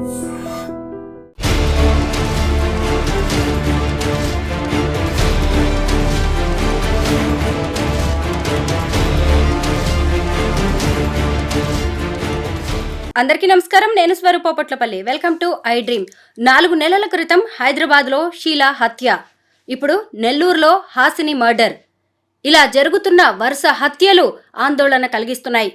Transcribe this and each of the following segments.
అందరికీ నమస్కారం. నేను Swarupapatlapalli. Welcome to I dream. 4 నెలల క్రితం హైదరాబాద్లో షీలా హత్య, ఇప్పుడు నెల్లూరులో హాసిని మర్డర్. ఇలా జరుగుతున్న వరుస హత్యలు ఆందోళన కలిగిస్తున్నాయి.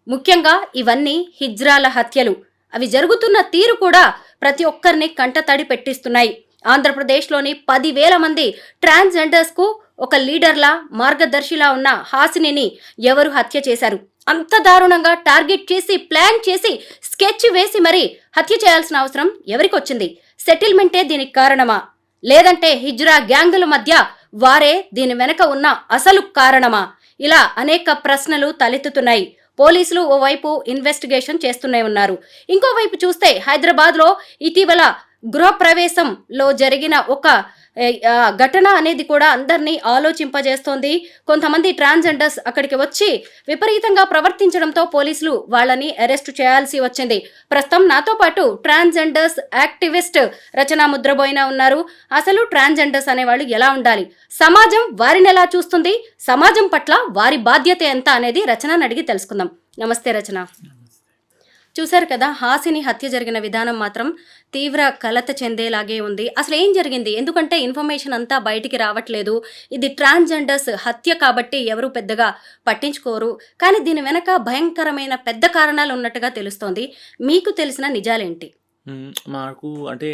ముఖ్యంగా ఇవన్నీ హిజ్రాల హత్యలు. అవి జరుగుతున్న తీరు కూడా ప్రతి ఒక్కరిని కంటతడి పెట్టిస్తున్నాయి. ఆంధ్రప్రదేశ్లోని 10,000 మంది ట్రాన్స్జెండర్స్కు ఒక లీడర్లా, మార్గదర్శిలా ఉన్న హాసినిని ఎవరు హత్య చేశారు? అంత దారుణంగా టార్గెట్ చేసి, ప్లాన్ చేసి, స్కెచ్ వేసి మరీ హత్య చేయాల్సిన అవసరం ఎవరికొచ్చింది? సెటిల్మెంటే దీనికి కారణమా? లేదంటే హిజ్రా గ్యాంగుల మధ్య వారే దీని వెనక ఉన్న అసలు కారణమా? ఇలా అనేక ప్రశ్నలు తలెత్తుతున్నాయి. పోలీసులు ఓవైపు ఇన్వెస్టిగేషన్ చేస్తూనే ఉన్నారు. ఇంకోవైపు చూస్తే హైదరాబాద్లో ఇటీవల గృహప్రవేశంలో జరిగిన ఒక ఘటన అనేది కూడా అందరినీ ఆలోచింపజేస్తోంది. కొంతమంది ట్రాన్స్జెండర్స్ అక్కడికి వచ్చి విపరీతంగా ప్రవర్తించడంతో పోలీసులు వాళ్ళని అరెస్ట్ చేయాల్సి వచ్చింది. ప్రస్తుతం నాతో పాటు ట్రాన్స్జెండర్స్ యాక్టివిస్ట్ రచన ముద్రబోయిన ఉన్నారు. అసలు ట్రాన్స్జెండర్స్ అనేవాళ్ళు ఎలా ఉండాలి, సమాజం వారిని ఎలా చూస్తుంది, సమాజం పట్ల వారి బాధ్యత ఎంత అనేది రచనని అడిగి తెలుసుకుందాం. నమస్తే రచన. చూశారు కదా, హాసిని హత్య జరిగిన విధానం మాత్రం తీవ్ర కలత చెందేలాగే ఉంది. అసలు ఏం జరిగింది? ఎందుకంటే ఇన్ఫర్మేషన్ అంతా బయటికి రావట్లేదు. ఇది ట్రాన్స్జెండర్స్ హత్య కాబట్టి ఎవరు పెద్దగా పట్టించుకోరు. కానీ దీని వెనక భయంకరమైన పెద్ద కారణాలు ఉన్నట్టుగా తెలుస్తోంది. మీకు తెలిసిన నిజాలేంటి? మాకు అంటే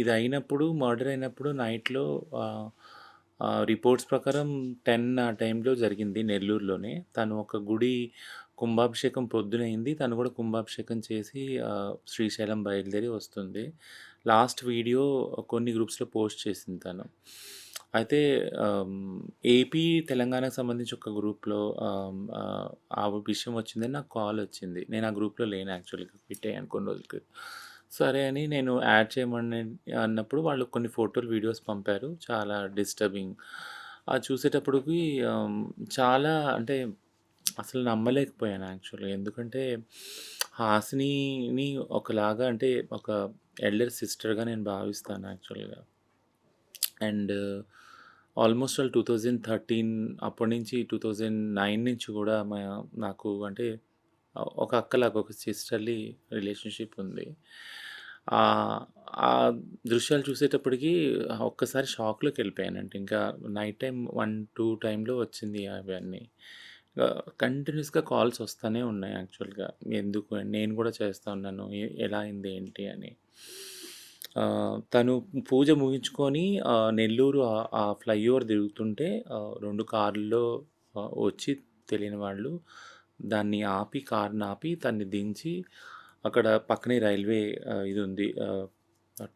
ఇది అయినప్పుడు, మర్డర్ అయినప్పుడు నైట్‌లో రిపోర్ట్స్ ప్రకారం 10 ఆ టైంలో జరిగింది నెల్లూరులోనే. తను ఒక గుడి కుంభాభిషేకం పొద్దునయింది. తను కూడా కుంభాభిషేకం చేసి శ్రీశైలం బయలుదేరి వస్తుంది. లాస్ట్ వీడియో కొన్ని గ్రూప్స్‌లో పోస్ట్ చేసింది తను. అయితే ఏపీ, తెలంగాణకు సంబంధించి ఒక గ్రూప్‌లో ఆ విషయం వచ్చిందని నాకు కాల్ వచ్చింది. నేను ఆ గ్రూప్‌లో లేను యాక్చువల్‌గా, క్విట్ అయ్యాను కొన్ని రోజులకి. సరే అని నేను యాడ్ చేయమని అన్నప్పుడు వాళ్ళు కొన్ని ఫోటోలు, వీడియోస్ పంపారు. చాలా డిస్టర్బింగ్. అది చూసేటప్పటికి చాలా అంటే అసలు నమ్మలేకపోయాను యాక్చువల్‌గా. ఎందుకంటే హాసినిని ఒకలాగా అంటే ఒక ఎల్డర్ సిస్టర్‌గా నేను భావిస్తాను యాక్చువల్‌గా. అండ్ ఆల్మోస్ట్ ఆల్ 2013 అప్పటి నుంచి 2009 నుంచి కూడా నాకు అంటే ఒక అక్కలాగా, ఒక సిస్టర్లీ రిలేషన్‌షిప్ ఉంది. ఆ దృశ్యాలు చూసేటప్పటికి ఒక్కసారి షాక్‌లోకి వెళ్ళిపోయానంటే, ఇంకా నైట్ టైం 1, 2 టైంలో వచ్చింది అవన్నీ. కంటిన్యూస్‌గా కాల్స్ వస్తానే ఉన్నాయి యాక్చువల్‌గా. ఎందుకు నేను కూడా చేస్తా ఉన్నాను. ఎలా అయింది ఏంటి అని. తను పూజ ముగించుకొని నెల్లూరు ఆ ఫ్లైఓవర్ తిరుగుతుంటే 2 కార్‌ల్లో వచ్చి తెలియని వాళ్ళు దాన్ని ఆపి, కార్‌ని ఆపి తన్ని దించి అక్కడ పక్కనే రైల్వే ఇది ఉంది,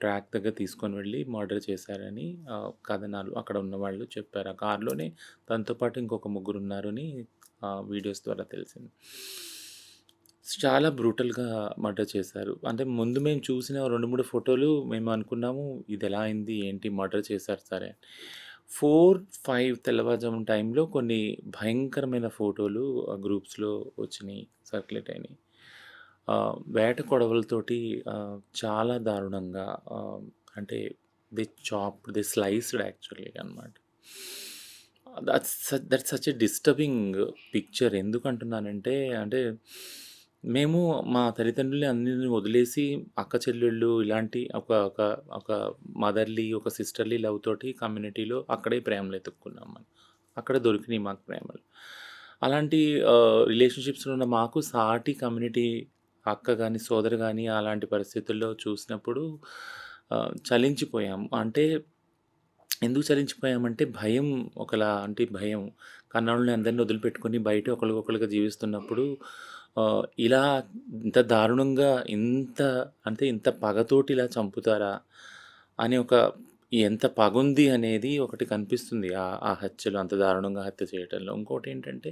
ట్రాక్ దగ్గర తీసుకొని వెళ్ళి మర్డర్ చేశారని కథనాలు అక్కడ ఉన్నవాళ్ళు చెప్పారు. ఆ కార్‌లోనే తనతో పాటు ఇంకొక ముగ్గురు ఉన్నారని వీడియోస్ ద్వారా తెలిసింది. చాలా బ్రూటల్‌గా మర్డర్ చేశారు. అంటే ముందు మేము చూసిన 2, 3 ఫోటోలు మేము అనుకున్నాము ఇది ఎలా అయింది, ఏంటి, మర్డర్ చేశారు సరే. 4, 5 తెల్లవారుజామున టైంలో కొన్ని భయంకరమైన ఫోటోలు గ్రూప్స్‌లో వచ్చినాయి, సర్క్యులేట్ అయినాయి. వేట కొడవలతోటి చాలా దారుణంగా అంటే దే స్లైస్డ్ యాక్చువల్లీ అనమాట. That's such a disturbing picture. ఎందుకంటున్నానంటే, అంటే మేము మా తల్లిదండ్రుల్ని అందరిని వదిలేసి అక్క చెల్లెళ్ళు ఇలాంటి ఒక ఒక ఒక మదర్లీ, ఒక సిస్టర్లీ లవ్ తోటి కమ్యూనిటీలో అక్కడే ప్రేమలు ఎతుక్కున్నాం మనం. అక్కడ దొరికినాయి మాకు ప్రేమలు. అలాంటి రిలేషన్షిప్స్లో ఉన్న మాకు సాటి కమ్యూనిటీ అక్క కానీ, సోదరు కానీ అలాంటి పరిస్థితుల్లో చూసినప్పుడు చలించిపోయాం. అంటే ఎందుకు చలించిపోయామంటే భయం, ఒకలా అంటే భయం. కన్నోళ్ళని అందరిని వదిలిపెట్టుకొని బయట ఒకళ్ళకొకళ్ళుగా జీవిస్తున్నప్పుడు ఇలా ఇంత దారుణంగా, ఇంత పగతోటి ఇలా చంపుతారా అని ఎంత పగుంది అనేది ఒకటి కనిపిస్తుంది ఆ హత్యలో, అంత దారుణంగా హత్య చేయటంలో. ఇంకోటేంటంటే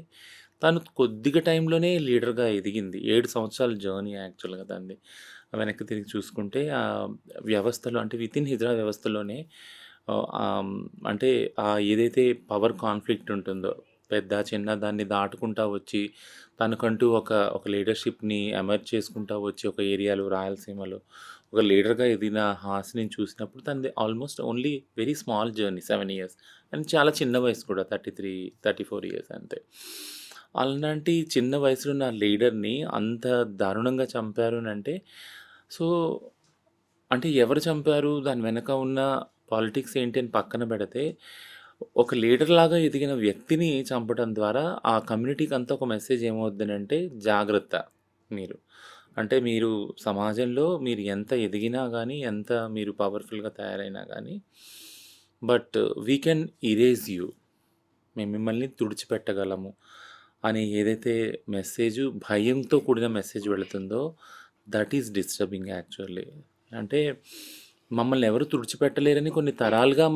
తను కొద్దిగా టైంలోనే లీడర్‌గా ఎదిగింది. 7 సంవత్సరాల జర్నీ యాక్చువల్‌గా తనది. వెనక్కి తిరిగి చూసుకుంటే వ్యవస్థలో అంటే వితిన్ హిజ్రా వ్యవస్థలోనే అంటే ఏదైతే పవర్ కాన్ఫ్లిక్ట్ ఉంటుందో, పెద్ద, చిన్న దాన్ని దాటుకుంటా వచ్చి తనకంటూ ఒక లీడర్‌షిప్‌ని ఎమర్జ్ చేసుకుంటా వచ్చి ఒక ఏరియాలో రాయలసీమలో ఒక లీడర్‌గా ఎదిగిన హాసినిని చూసినప్పుడు తనది almost only very small journey 7 years and చాలా చిన్న వయసు కూడా 33, 34 ఇయర్స్ అంతే. అలాంటి చిన్న వయసులో ఉన్న లీడర్‌ని అంత దారుణంగా చంపారు అనంటే సో, అంటే ఎవరు చంపారు? దాని వెనక ఉన్న పాలిటిక్స్ ఏంటి అని పక్కన పెడితే, ఒక లీడర్‌లాగా ఎదిగిన వ్యక్తిని చంపడం ద్వారా ఆ కమ్యూనిటీకంతా ఒక మెసేజ్ ఏమవుద్దనంటే జాగ్రత్త మీరు. అంటే మీరు సమాజంలో మీరు ఎంత ఎదిగినా గానీ, ఎంత మీరు పవర్‌ఫుల్‌గా తయారైనా గానీ, but we can erase you. మేము మిమ్మల్ని తుడిచిపెట్టగలము అని ఏదైతే మెసేజు భయంతో కూడిన మెసేజ్ వెళుతుందో దట్ ఈస్ డిస్టర్బింగ్ యాక్చువల్లీ. అంటే మమ్మల్ని ఎవరు తుడిచిపెట్టలేరని కొన్ని తరాలుగా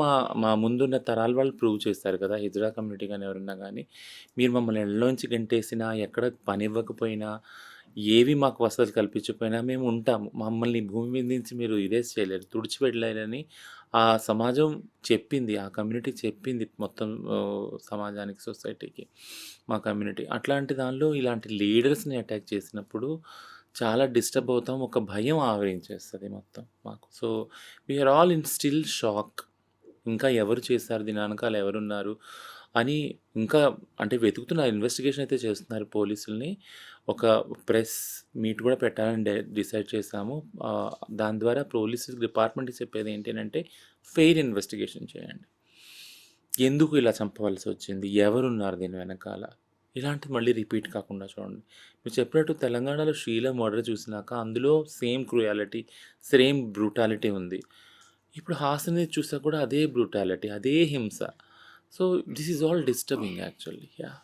మా ముందున్న తరాల వాళ్ళు ప్రూవ్ చేస్తారు కదా! హిజ్రా కమ్యూనిటీ గాని ఎవరన్నా గానీ, మీరు మమ్మల్ని ఇళ్ళలోంచి గెంటేసినా, ఎక్కడ పనివ్వకపోయినా, ఏవి మాకు వసతులు కల్పించకపోయినా మేము ఉంటాము. మమ్మల్ని భూమి మీద నుంచి మీరు ఇరేజ్ చేయలేరు, తుడిచిపెట్టలేరని ఆ సమాజం చెప్పింది. ఆ కమ్యూనిటీ చెప్పింది మొత్తం సమాజానికి, సొసైటీకి మా కమ్యూనిటీ. అట్లాంటి దానిలో ఇలాంటి లీడర్స్‌ని అటాక్ చేసినప్పుడు చాలా డిస్టర్బ్ అవుతాం. ఒక భయం ఆవరించేస్తది మొత్తం మాకు. So, we are all in still shock. ఇంకా ఎవరు చేశారు? దీని వెనకాల ఎవరున్నారు? అని ఇంకా అంటే వెతుకుతున్నారు. ఇన్వెస్టిగేషన్ అయితే చేస్తున్నారు పోలీసుల్ని. ఒక ప్రెస్ మీట్ కూడా పెట్టాలని డిసైడ్ చేశాము. దాని ద్వారా పోలీస్ డిపార్ట్మెంట్‌కి చెప్పేది ఏంటి అనంటే ఫెయిర్ ఇన్వెస్టిగేషన్ చేయండి. ఎందుకు ఇలా చంపవలసి వచ్చింది? ఎవరున్నారు దీని వెనకాల? ఇలాంటివి మళ్ళీ రిపీట్ కాకుండా చూడండి. మీరు చెప్పినట్టు తెలంగాణలో షీలా మర్డర్ చూసినాక అందులో సేమ్ క్రూయాలిటీ, సేమ్ బ్రూటాలిటీ ఉంది. ఇప్పుడు హాసిని చూసాక కూడా అదే బ్రూటాలిటీ, అదే హింస. So, this is all disturbing actually. Yeah!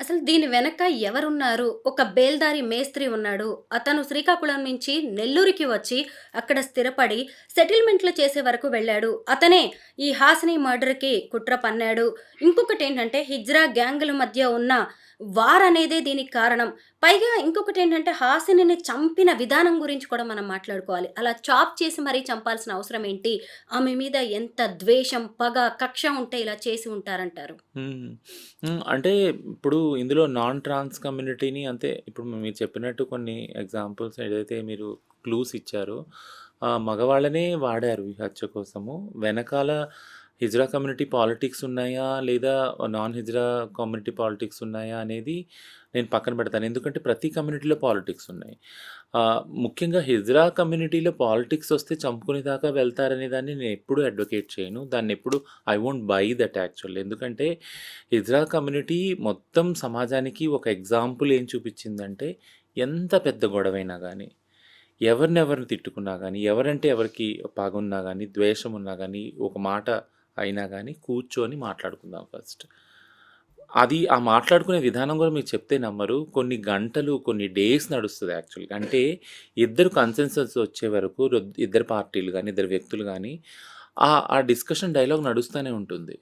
అసలు దీని వెనక ఎవరున్నారు? ఒక బేల్దారి మేస్త్రి ఉన్నాడు. అతను శ్రీకాకుళం నుంచి నెల్లూరుకి వచ్చి అక్కడ స్థిరపడి సెటిల్మెంట్లు చేసే వరకు వెళ్ళాడు. అతనే ఈ హాసిని మర్డర్‌కి కుట్ర పన్నాడు. ఇంకొకటేంటంటే హిజ్రా గ్యాంగుల మధ్య ఉన్న వార్ అనేదే దీనికి కారణం. పైగా ఇంకొకటేంటంటే హాసినిని చంపిన విధానం గురించి కూడా మనం మాట్లాడుకోవాలి. అలా చాప్ చేసి మరీ చంపాల్సిన అవసరం ఏంటి? ఆమె మీద ఎంత ద్వేషం, పగ, కక్ష ఉంటే ఇలా చేసి ఉంటారంటారు? హ్మ్. అంటే ఇప్పుడు ఇందులో నాన్ ట్రాన్స్ కమ్యూనిటీని అంటే ఇప్పుడు మీరు చెప్పినట్టు కొన్ని ఎగ్జాంపుల్స్ ఏదైతే మీరు క్లూస్ ఇచ్చారో మగవాళ్ళనే వాడారు ఈ హత్య కోసము. వెనకాల హిజ్రా కమ్యూనిటీ పాలిటిక్స్ ఉన్నాయా? లేదా నాన్ హిజ్రా కమ్యూనిటీ పాలిటిక్స్ ఉన్నాయా? అనేది నేను పక్కన పెడతాను. ఎందుకంటే ప్రతి కమ్యూనిటీలో పాలిటిక్స్ ఉన్నాయి. ముఖ్యంగా హిజ్రా కమ్యూనిటీలో పాలిటిక్స్ వస్తే చంపుకునే దాకా వెళ్తారనే దాన్ని నేను ఎప్పుడూ అడ్వకేట్ చేయను. దాన్నెప్పుడు I won't buy that actually. ఎందుకంటే హిజ్రా కమ్యూనిటీ మొత్తం సమాజానికి ఒక ఎగ్జాంపుల్ ఏం చూపించిందంటే ఎంత పెద్ద గొడవైనా గానీ, ఎవరినెవరిని తిట్టుకున్నా గానీ, ఎవరంటే ఎవరికి పగున్నా గానీ, ద్వేషం ఉన్నా గానీ, ఒక మాట అయినా గానీ కూర్చొని మాట్లాడుకుందాం ఫస్ట్. అది ఆ మాట్లాడుకునే విధానం కూడా మీరు చెప్తే నమ్మరు. కొన్ని గంటలు, కొన్ని డేస్ నడుస్తది యాక్చువల్‌గా. అంటే ఇద్దరు కన్సెన్సస్ వచ్చే వరకు ఇద్దరు పార్టీలు గానీ, ఇద్దరు వ్యక్తులు గానీ ఆ డిస్కషన్ డైలాగ్ నడుస్తూనే ఉంటుంది.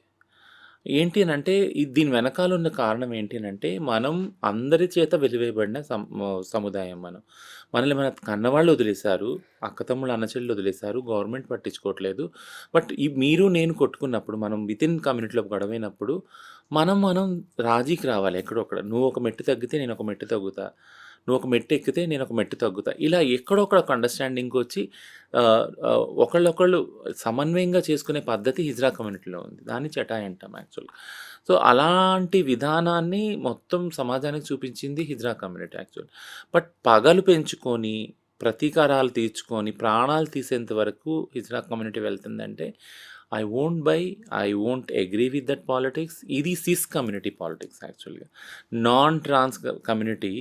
ఏంటి అనంటే దీని వెనకాల ఉన్న కారణం ఏంటి అనంటే మనం అందరి చేత వెలివేయబడిన సముదాయం మనం. మనల్ని మన కన్నవాళ్ళు వదిలేశారు. అక్కతమ్ముళ్ళు, అన్నచెల్లెలు వదిలేశారు. గవర్నమెంట్ పట్టించుకోవట్లేదు. బట్ మీరు నేను కొట్టుకున్నప్పుడు మనం వితిన్ కమ్యూనిటీలో గొడవైనప్పుడు మనం రాజీకి రావాలి ఎక్కడో అక్కడ. నువ్వు ఒక మెట్టు తగ్గితే నేను ఒక మెట్టు తగ్గుతా. నువ్వు ఒక మెట్టు ఎక్కితే నేను ఒక మెట్టు తగ్గుతా. ఇలా ఎక్కడో అక్కడ ఒక అండర్‌స్టాండింగ్‌కొచ్చి ఒకళ్ళొకళ్ళు సమన్వయంగా చేసుకునే పద్ధతి హిజ్రా కమ్యూనిటీలో ఉంది. దాన్ని చటాయి అంటాం యాక్చువల్‌గా. సో, అలాంటి విధానాన్ని మొత్తం సమాజానికి చూపించింది హిజ్రా కమ్యూనిటీ యాక్చువల్. బట్ పగలు పెంచుకొని, ప్రతీకారాలు తీర్చుకొని, ప్రాణాలు తీసేంత వరకు హిజ్రా కమ్యూనిటీ వెళ్తుందంటే I won't agree with that politics. ఇది సిస్ కమ్యూనిటీ పాలిటిక్స్ యాక్చువల్‌గా. నాన్ ట్రాన్స్ కమ్యూనిటీ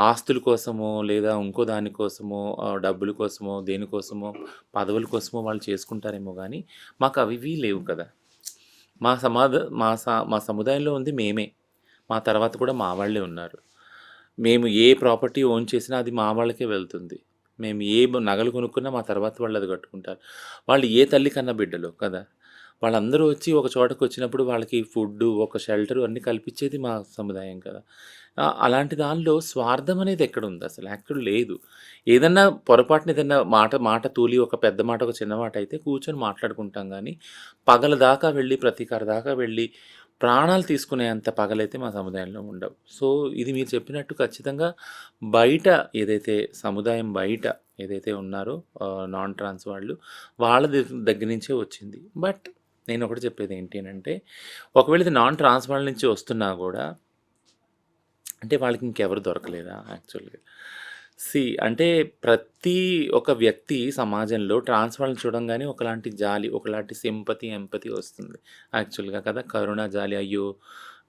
ఆస్తుల కోసమో, లేదా ఇంకో దాని కోసమో, డబ్బుల కోసమో, దేనికోసమో, పదవుల కోసమో వాళ్ళు చేసుకుంటారేమో గానీ, మాకు అవివి లేవు కదా! మా సముదాయంలో ఉంది మేమే. మా తర్వాత కూడా మా వాళ్ళే ఉన్నారు. మేము ఏ ప్రాపర్టీ ఓన్ చేసినా అది మా వాళ్ళకే వెళ్తుంది. మేము ఏ నగలు కొనుక్కున్నా మా తర్వాత వాళ్ళు అది కట్టుకుంటారు. వాళ్ళు ఏ తల్లి కన్న బిడ్డలో కదా! వాళ్ళందరూ వచ్చి ఒక చోటకొచ్చినప్పుడు వాళ్ళకి ఫుడ్డు, ఒక షెల్టరు అన్నీ కల్పించేది మా సముదాయం కదా! అలాంటి దానిలో స్వార్థం అనేది ఎక్కడుంది అసలు? యాక్చువల్ లేదు. ఏదన్నా పొరపాటున ఏదన్నా మాట తూలి ఒక పెద్ద మాట, ఒక చిన్న మాట అయితే కూర్చొని మాట్లాడుకుంటాం గానీ, పగల దాకా వెళ్ళి, ప్రతీకార దాకా వెళ్ళి, ప్రాణాలు తీసుకునేంత పగలైతే మా సముదాయంలో ఉండవు. సో, ఇది మీరు చెప్పినట్టు ఖచ్చితంగా బయట ఏదైతే సముదాయం బయట ఏదైతే ఉన్నారో నాన్ ట్రాన్స్ వాళ్ళు, వాళ్ళ దగ్గర నుంచే వచ్చింది. బట్ నేనొకటి చెప్పేదేంటి అనంటే, ఒకవేళ ఇది నాన్ ట్రాన్స్ వాళ్ళ నుంచి వస్తున్నా గూడా అంటే వాళ్ళకి ఇంకెవరు దొరకలేదా యాక్చువల్‌గా? అంటే ప్రతి ఒక వ్యక్తి సమాజంలో ట్రాన్స్ వాళ్ళని చూడంగానే ఒకలాంటి జాలి, ఒకలాంటి సింపతి, ఎంపతి వస్తుంది యాక్చువల్‌గా కదా! కరుణ, జాలి అయ్యో!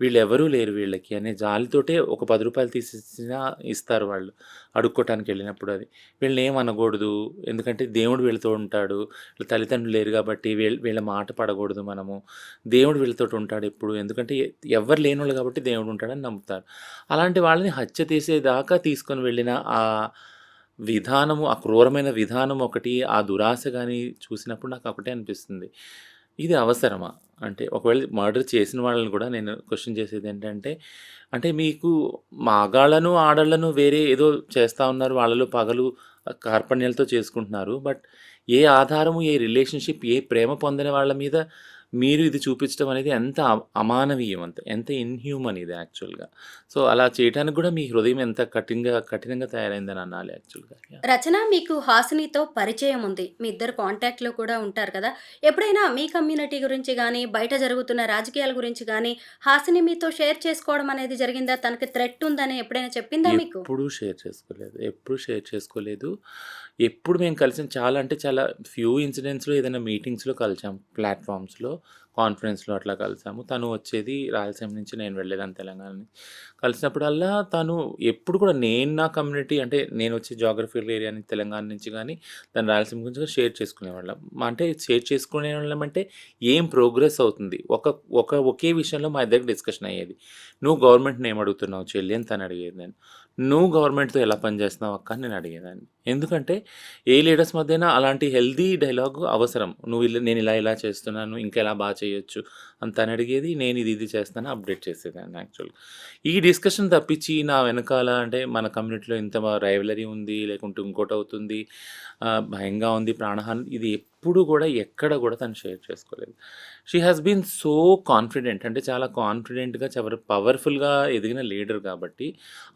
వీళ్ళెవరూ లేరు వీళ్ళకి అనే జాలితోటే ఒక రూ. 10 తీసిచ్చినా ఇస్తారు వాళ్ళు. అడుక్కోటానికెళ్ళినప్పుడు అది. వీళ్ళనేం అనకూడదు. ఎందుకంటే దేవుడు వీళ్ళతో ఉంటాడు. వీళ్ళ తల్లిదండ్రులు లేరు కాబట్టి వీళ్ళ మాట పడకూడదు మనము. దేవుడు వీళ్ళతోటి ఉంటాడు ఎప్పుడు. ఎందుకంటే ఎవ్వరు లేనోళ్ళు కాబట్టి దేవుడు ఉంటాడని నమ్ముతారు. అలాంటి వాళ్ళని హత్య చేసేదాకా తీసుకొని వెళ్ళిన ఆ విధానము, ఆ క్రూరమైన విధానం ఒకటి, ఆ దురాశ గాని చూసినప్పుడు నాకు ఒకటే అనిపిస్తుంది. ఇది అవసరమా? అంటే ఒకవేళ మర్డర్ చేసిన వాళ్ళని కూడా నేను క్వెషన్ చేసేదేంటంటే, అంటే మీకు మగాళ్ళను, ఆడోళ్ళను వేరే ఏదో చేస్తా ఉన్నారు. వాళ్ళలో పగలు, కార్పణ్యాలతో చేసుకుంటున్నారు. బట్ ఏ ఆధారము, ఏ రిలేషన్‌షిప్, ఏ ప్రేమ పొందని వాళ్ళ మీద మీరు ఇది చూపించడం అనేది ఎంత అమానవీయం, ఎంత ఇన్‌హ్యూమన్ ఇది యాక్చువల్‌గా. సో, అలా చేయటానికి కూడా మీ హృదయం ఎంత కఠినంగా తయారైందని అనాలి యాక్చువల్‌గా. యాహ్! రచన, మీకు హాసినితో పరిచయం ఉంది. మీ ఇద్దరు కాంటాక్ట్‌లో కూడా ఉంటారు కదా! ఎప్పుడైనా మీ కమ్యూనిటీ గురించి గానీ, బయట జరుగుతున్న రాజకీయాల గురించి గానీ, హాసిని మీతో షేర్ చేసుకోవడం అనేది జరిగిందా? తనకి థ్రెట్ ఉందని ఎప్పుడైనా చెప్పిందా మీకు? ఎప్పుడూ షేర్ చేసుకోలేదు. ఎప్పుడూ షేర్ చేసుకోలేదు. ఎప్పుడు మేము కలిసిన చాలా అంటే చాలా ఫ్యూ ఇన్సిడెంట్స్‌లో ఏదైనా మీటింగ్స్‌లో కలిసాం. ప్లాట్‌ఫామ్స్‌లో, కాన్ఫరెన్స్‌లో అట్లా కలిసాము. తను వచ్చేది రాయలసీమ నుంచి, నేను వెళ్ళేదాన్ని తెలంగాణ నుంచి. కలిసినప్పుడల్లా తను ఎప్పుడు కూడా నేను నా కమ్యూనిటీ అంటే నేను వచ్చే జియోగ్రఫికల్ ఏరియా నుంచి తెలంగాణ నుంచి గానీ, తను రాయలసీమ గురించి కూడా షేర్ చేసుకునేవాళ్ళం. అంటే షేర్ చేసుకునేవాళ్ళం అంటే ఏం ప్రోగ్రెస్ అవుతుంది. ఒకే విషయంలో మా ఇద్దరికి డిస్కషన్ అయ్యేది. "నువ్వు గవర్నమెంట్‌ని ఏం అడుగుతున్నావు చెల్లి" అని తను అడిగేది నేను. "నువ్వు గవర్నమెంట్‌తో ఎలా పని చేస్తున్నావు అక్క" అని నేను అడిగేదాన్ని. ఎందుకంటే ఏ లీడర్స్ మధ్యన అలాంటి హెల్తీ డైలాగ్ అవసరం. నేను ఇలా చేస్తున్నాను, ఇంకా ఎలా బాగా చేయొచ్చు అని తను అడిగేది. నేను ఇది చేస్తాను అప్డేట్ చేసేదాన్ని యాక్చువల్‌గా. ఈ డిస్కషన్ తప్పించి నా వెనకాల అంటే మన కమ్యూనిటీలో ఇంత రైవలరీ ఉంది, లేకుంటే ఇంకోటి అవుతుంది, భయంగా ఉంది, ప్రాణహాని, ఇది ఎప్పుడు కూడా ఎక్కడ కూడా తను షేర్ చేసుకోలేదు. She has been so confident, అంటే చాలా కాన్ఫిడెంట్‌గా, చాలా పవర్‌ఫుల్‌గా ఎదిగిన లీడర్ కాబట్టి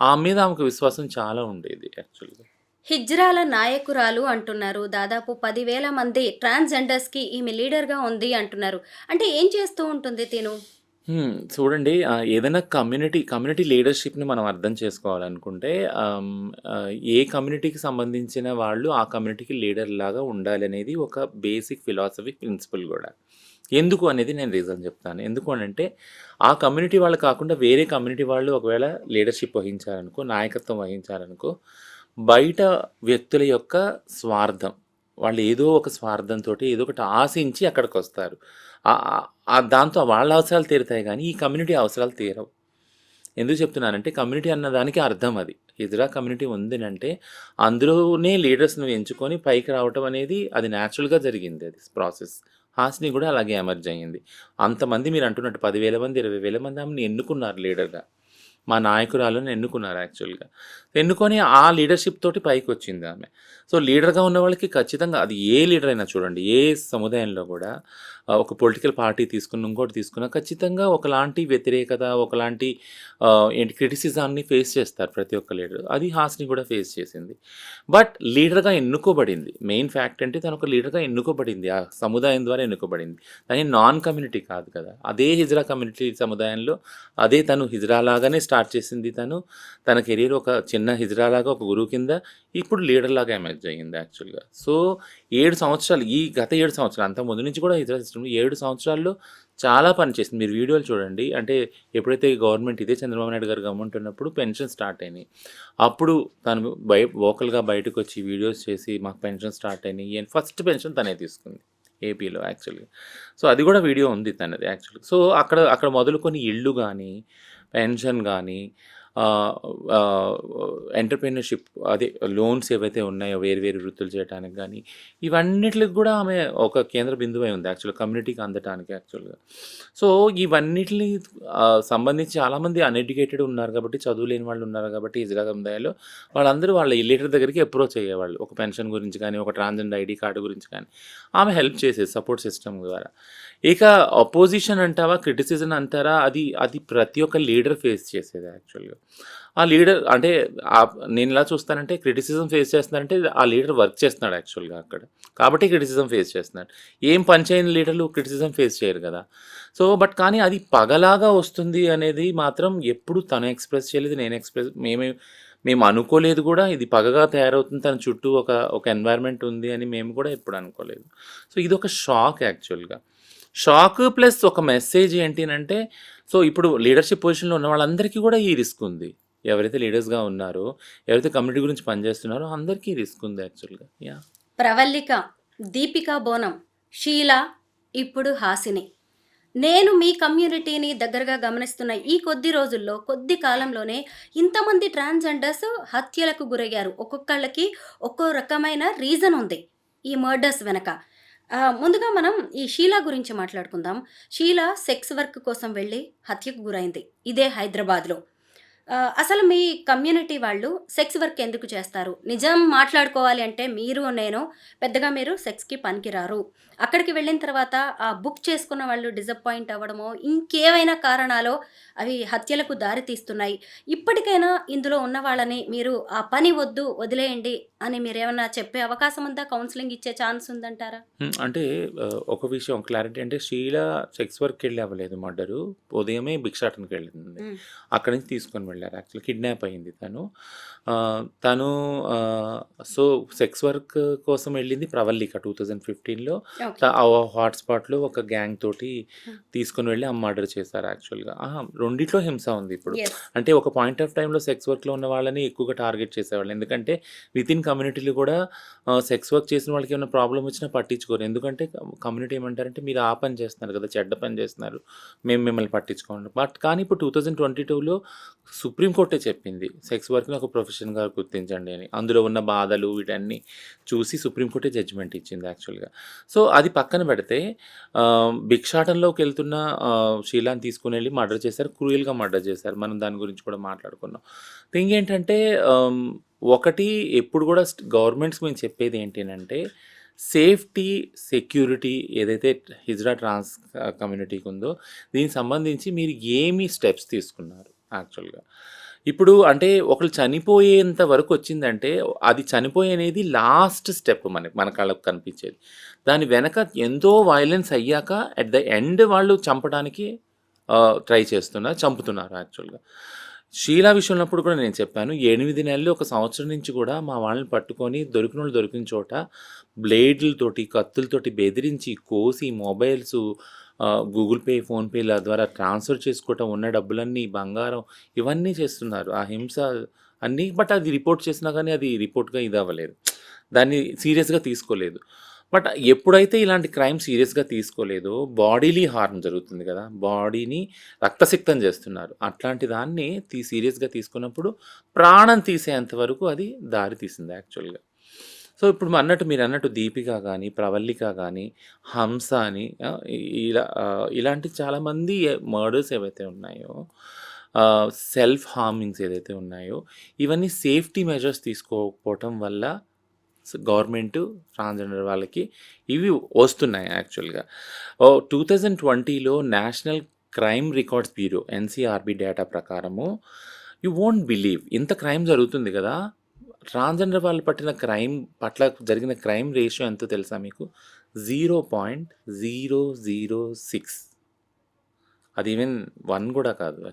ఆమె మీద ఆమెకు విశ్వాసం చాలా ఉండేది యాక్చువల్‌గా. హిజ్రాల నాయకురాలు అంటున్నారు. దాదాపు 10,000 మంది ట్రాన్స్‌జెండర్స్‌కి ఈమె లీడర్‌గా ఉంది అంటున్నారు. అంటే ఏం చేస్తూ ఉంటుంది తిను? చూడండి, ఏదైనా కమ్యూనిటీ లీడర్‌షిప్‌ని మనం అర్థం చేసుకోవాలనుకుంటే ఏ కమ్యూనిటీకి సంబంధించిన వాళ్ళు ఆ కమ్యూనిటీకి లీడర్‌లాగా ఉండాలనేది ఒక బేసిక్ ఫిలాసఫీ ప్రిన్సిపల్ గూడా. ఎందుకు అనేది నేను రీజన్ చెప్తాను. ఎందుకు అనంటే ఆ కమ్యూనిటీ వాళ్ళు కాకుండా వేరే కమ్యూనిటీ వాళ్ళు ఒకవేళ లీడర్‌షిప్ వహించారనుకో, నాయకత్వం వహించారనుకో, బయట వ్యక్తుల యొక్క స్వార్థం, వాళ్ళు ఏదో ఒక స్వార్థంతోటి ఏదో ఒకటి ఆశించి అక్కడికొస్తారు. దాంతో వాళ్ళ అవసరాలు తీరుతాయి గానీ, ఈ కమ్యూనిటీ అవసరాలు తీరవు. ఎందుకు చెప్తున్నానంటే కమ్యూనిటీ అన్నదానికి అర్థం అది. హిజ్రా కమ్యూనిటీ ఉందనంటే అందులోనే లీడర్స్‌ని ఎంచుకొని పైకి రావటం అనేది అది న్యాచురల్‌గా జరిగింది, అది ప్రాసెస్. హాసిని కూడా అలాగే ఎమర్జ్ అయ్యింది. అంతమంది మీరు అంటున్నట్టు 10,000 మంది, 20,000 మంది ఆమెని ఎన్నుకున్నారు లీడర్‌గా. మా నాయకురాలను ఎన్నుకున్నారు యాక్చువల్‌గా. ఎన్నుకొని ఆ లీడర్‌షిప్ తోటి పైకొచ్చింది ఆమె. సో, లీడర్‌గా ఉన్న వాళ్ళకి ఖచ్చితంగా అది ఏ లీడర్ అయినా చూడండి, ఏ సముదాయంలో కూడా ఒక పొలిటికల్ పార్టీ తీసుకున్న, ఇంకోటి తీసుకున్నా ఖచ్చితంగా ఒకలాంటి వ్యతిరేకత, ఒకలాంటి క్రిటిసిజాన్ని ఫేస్ చేస్తారు ప్రతి ఒక్క లీడర్. అది హాసిని కూడా ఫేస్ చేసింది. బట్ లీడర్‌గా ఎన్నుకోబడింది. మెయిన్ ఫ్యాక్ట్ అంటే తను ఒక లీడర్‌గా ఎన్నుకోబడింది. ఆ సముదాయం ద్వారా ఎన్నుకోబడింది. తను నాన్ కమ్యూనిటీ కాదు కదా! అదే హిజ్రా కమ్యూనిటీ సముదాయంలో అదే తను హిజ్రా లాగానే స్టార్ట్ చేసింది తను. తన కెరీర్ ఒక చిన్న హిజ్రా లాగా ఒక గురువు కింద, ఇప్పుడు లీడర్ లాగా ఎమర్జ్ అయ్యింది యాక్చువల్‌గా. సో, 7 సంవత్సరాలు, ఈ గత 7 సంవత్సరాలు, అంతకుముందు నుంచి కూడా హిజ్రా సిస్టమ్‌లో 7 సంవత్సరాల్లో చాలా పని చేసింది. మీరు వీడియోలు చూడండి. అంటే ఎప్పుడైతే గవర్నమెంట్ ఇదే చంద్రబాబు నాయుడు గారు గవర్నమెంట్ ఉన్నప్పుడు పెన్షన్ స్టార్ట్ అయినాయి. అప్పుడు తను వోకల్‌గా బయటకొచ్చి వీడియోస్ చేసి మాకు పెన్షన్ స్టార్ట్ అయినాయి అని ఫస్ట్ పెన్షన్ తనే తీసుకుంది ఏపీలో యాక్చువల్‌గా. సో, అది కూడా వీడియో ఉంది తనది యాక్చువల్‌గా. సో, అక్కడ మొదలుకొని ఇల్లు గానీ, పెన్షన్ గానీ, ఎంటర్‌ప్రెన్యూర్‌షిప్ అదే లోన్స్ ఏవైతే ఉన్నాయో వేరు వేరు వృత్తులు చేయటానికి గానీ, ఇవన్నిట్లికి గూడా ఆమె ఒక కేంద్ర బిందువై ఉంది యాక్చువల్‌గా కమ్యూనిటీకి అందటానికి యాక్చువల్‌గా. సో, ఇవన్నిటిని సంబంధించి చాలామంది అన్‌ఎడ్యుకేటెడ్ ఉన్నారు కాబట్టి, చదువు లేని వాళ్ళు ఉన్నారు కాబట్టి ఇజ్రా సముదాయంలో వాళ్ళందరూ వాళ్ళ లీడర్ దగ్గరికి అప్రోచ్ అయ్యేవాళ్ళు. ఒక పెన్షన్ గురించి కానీ, ఒక ట్రాన్స్‌జెండర్ ఐడీ కార్డ్ గురించి కానీ, ఆమె హెల్ప్ చేసేది సపోర్ట్ సిస్టమ్ ద్వారా. ఇక అపోజిషన్ అంటావా, క్రిటిసిజం అంటారా, అది ప్రతి ఒక్క లీడర్ ఫేస్ చేసేది యాక్చువల్‌గా. ఆ లీడర్ అంటే నేను ఎలా చూస్తానంటే క్రిటిసిజం ఫేస్ చేస్తున్నారంటే ఆ లీడర్ వర్క్ చేస్తున్నాడు యాక్చువల్‌గా అక్కడ. కాబట్టి క్రిటిసిజం ఫేస్ చేస్తున్నాడు. ఏం పని చేయని లీడర్లు క్రిటిసిజం ఫేస్ చేయరు కదా! సో, కానీ అది పగలాగా వస్తుంది అనేది మాత్రం ఎప్పుడు తను ఎక్స్‌ప్రెస్ చేయలేదు. మేము అనుకోలేదు కూడా. ఇది పగగా తయారవుతుంది. తన చుట్టూ ఒక ఎన్వైర్న్‌మెంట్ ఉంది అని మేము కూడా ఎప్పుడు అనుకోలేదు. సో, ఇదొక షాక్ యాక్చువల్‌గా. షాక్ ప్లస్ ఒక మెసేజ్ ఏంటి అనంటే, సో, ఇప్పుడు లీడర్‌షిప్ పొజిషన్‌లో ఉన్న వాళ్ళందరికీ కూడా ఈ రిస్క్ ఉంది. ఎవరైతే లీడర్స్‌గా ఉన్నారో, ఎవరైతే కమ్యూనిటీ గురించి పనిచేస్తున్నారో అందరికీ రిస్క్ ఉంది యాక్చువల్‌గా. యాహ్! ప్రవల్లిక, దీపికా బోనం, షీల, ఇప్పుడు హాసిని. నేను మీ కమ్యూనిటీని దగ్గరగా గమనిస్తున్న ఈ కొద్ది రోజుల్లో, కొద్ది కాలంలోనే ఇంతమంది ట్రాన్స్‌జెండర్స్ హత్యలకు గురయ్యారు. ఒక్కొక్కళ్ళకి ఒక్కో రకమైన రీజన్ ఉంది ఈ మర్డర్స్ వెనక. ముందుగా మనం ఈ షీల గురించి మాట్లాడుకుందాం. షీల సెక్స్ వర్క్ కోసం వెళ్ళి హత్యకు గురైంది. ఇదే హైదరాబాద్‌లో. అసలు మీ కమ్యూనిటీ వాళ్ళు సెక్స్ వర్క్ ఎందుకు చేస్తారు? నిజం మాట్లాడుకోవాలి అంటే నేను పెద్దగా మీరు సెక్స్‌కి పనికిరారు. అక్కడికి వెళ్ళిన తర్వాత బుక్ చేసుకున్న వాళ్ళు డిసప్పాయింట్ అవ్వడమో, ఇంకేవైనా కారణాలో అవి హత్యలకు దారి తీస్తున్నాయి. ఇప్పటికైనా ఇందులో ఉన్న వాళ్ళని మీరు ఆ పని వద్దు, వదిలేయండి అని మీరేమన్నా చెప్పే అవకాశం ఉందా? కౌన్సెలింగ్ ఇచ్చే ఛాన్స్ ఉందంటారా? అంటే ఒక విషయం క్లారిటీ అంటే షీల సెక్స్ వర్క్‌కెళ్ళి అవ్వలేదు మర్డరు. ఉదయమే భిక్షాటనకెళ్ళింది. హ్మ్. అక్కడి నుంచి తీసుకొని వెళ్లారు. యాక్చువల్లీ కిడ్నాప్ అయింది తను. తను సో, సెక్స్ వర్క్ కోసం వెళ్ళింది ప్రవల్లిక 2015లో. ఓకే. ఆ హాట్‌స్పాట్‌లో ఒక గ్యాంగ్ తోటి హ్మ్. తీసుకొని వెళ్ళి మర్డర్ చేశారు యాక్చువల్‌గా. రెండిట్లో హింస ఉంది ఇప్పుడు. యెస్. అంటే ఒక పాయింట్ ఆఫ్ టైమ్‌లో సెక్స్ వర్క్‌లో ఉన్న వాళ్ళని ఎక్కువగా టార్గెట్ చేసేవాళ్ళు. ఎందుకంటే వితిన్ కమ్యూనిటీలో కూడా సెక్స్ వర్క్ చేసిన వాళ్ళకి ఏమైనా ప్రాబ్లమ్ వచ్చినా పట్టించుకోరు. ఎందుకంటే కమ్యూనిటీ ఏమంటారంటే మీరు ఆ పని చేస్తున్నారు కదా! చెడ్డ పని చేస్తున్నారు. మేము మిమ్మల్ని పట్టించుకోము. కానీ ఇప్పుడు 2022లో సుప్రీం కోర్టే చెప్పింది. సెక్స్ వర్క్‌ని ఒక ప్రొఫెషన్‌గా గుర్తించండి అని. అందులో ఉన్న బాధలు వీటన్నీ చూసి సుప్రీం కోర్టే జడ్జిమెంట్ ఇచ్చింది యాక్చువల్‌గా. సో, అది పక్కన పెడితే భిక్షాటనలోకెళ్తున్న షీలాని తీసుకొనెళ్ళి మర్డర్ చేశారు. క్రూయల్‌గా మర్డర్ చేశారు. మనం దాని గురించి కూడా మాట్లాడుకున్నాం. థింగ్ ఏంటంటే ఒకటి ఎప్పుడు కూడా గవర్నమెంట్స్ మేము చెప్పేది ఏంటి అనంటే సేఫ్టీ, సెక్యూరిటీ ఏదైతే హిజ్రా ట్రాన్స్ కమ్యూనిటీకి ఉందో దీనికి సంబంధించి మీరు ఏమి స్టెప్స్ తీసుకున్నారు యాక్చువల్‌గా? ఇప్పుడు అంటే ఒకళ్ళు చనిపోయేంత వరకు వచ్చిందంటే అది అనేది లాస్ట్ స్టెప్ మన కళ్ళకు కనిపించేది. దాని వెనక ఎంతో వయలెన్స్ అయ్యాక అట్ ద ఎండ్ వాళ్ళు చంపడానికి ట్రై చేస్తున్నారు. చంపుతున్నారు యాక్చువల్‌గా. షీలా విషయంలో కూడా నేను చెప్పాను. 8 నెలలు, ఒక సంవత్సరం నుంచి కూడా మా వాళ్ళని పట్టుకొని దొరికినోళ్ళు దొరికిన చోట బ్లేడ్‌లతోటి, కత్తులతోటి బెదిరించి, కోసి మొబైల్సు, గూగుల్ పే, ఫోన్‌పేల ద్వారా ట్రాన్స్‌ఫర్ చేసుకోవటం, ఉన్న డబ్బులన్నీ, బంగారం ఇవన్నీ చేస్తున్నారు. ఆ హింస అన్నీ. బట్ అది రిపోర్ట్ చేసినా కానీ అది రిపోర్ట్‌గా ఇదవ్వలేదు. దాన్ని సీరియస్‌గా తీసుకోలేదు. బట్ ఎప్పుడైతే ఇలాంటి క్రైమ్ సీరియస్‌గా తీసుకోలేదో బాడీలీ హార్మ్ జరుగుతుంది కదా! బాడీని రక్తసిక్తం చేస్తున్నారు. అట్లాంటి దాన్ని సీరియస్‌గా తీసుకున్నప్పుడు ప్రాణం తీసేంత వరకు అది దారి తీసింది యాక్చువల్‌గా. సో, ఇప్పుడు మీరన్నట్టు దీపిక గానీ, ప్రవల్లిక గానీ, హంస అని ఇలాంటి చాలామంది మర్డర్స్ ఏవైతే ఉన్నాయో, సెల్ఫ్ హార్మింగ్స్ ఏదైతే ఉన్నాయో, ఇవన్నీ సేఫ్టీ మెజర్స్ తీసుకోకపోవటం వల్ల గవర్నమెంటు ట్రాన్స్‌జెండర్ వాళ్ళకి ఇవి వస్తున్నాయి యాక్చువల్‌గా. 2020లో national crime records bureau NCRB data ప్రకారము యూ వోంట్ బిలీవ్ ఇంత క్రైమ్ జరుగుతుంది కదా! ట్రాన్స్‌జెండర్ వాళ్ళు పట్ల జరిగిన క్రైమ్ రేషియో ఎంతో తెలుసా మీకు? 0.006. అది ఈవెన్ 1 కూడా కాదు.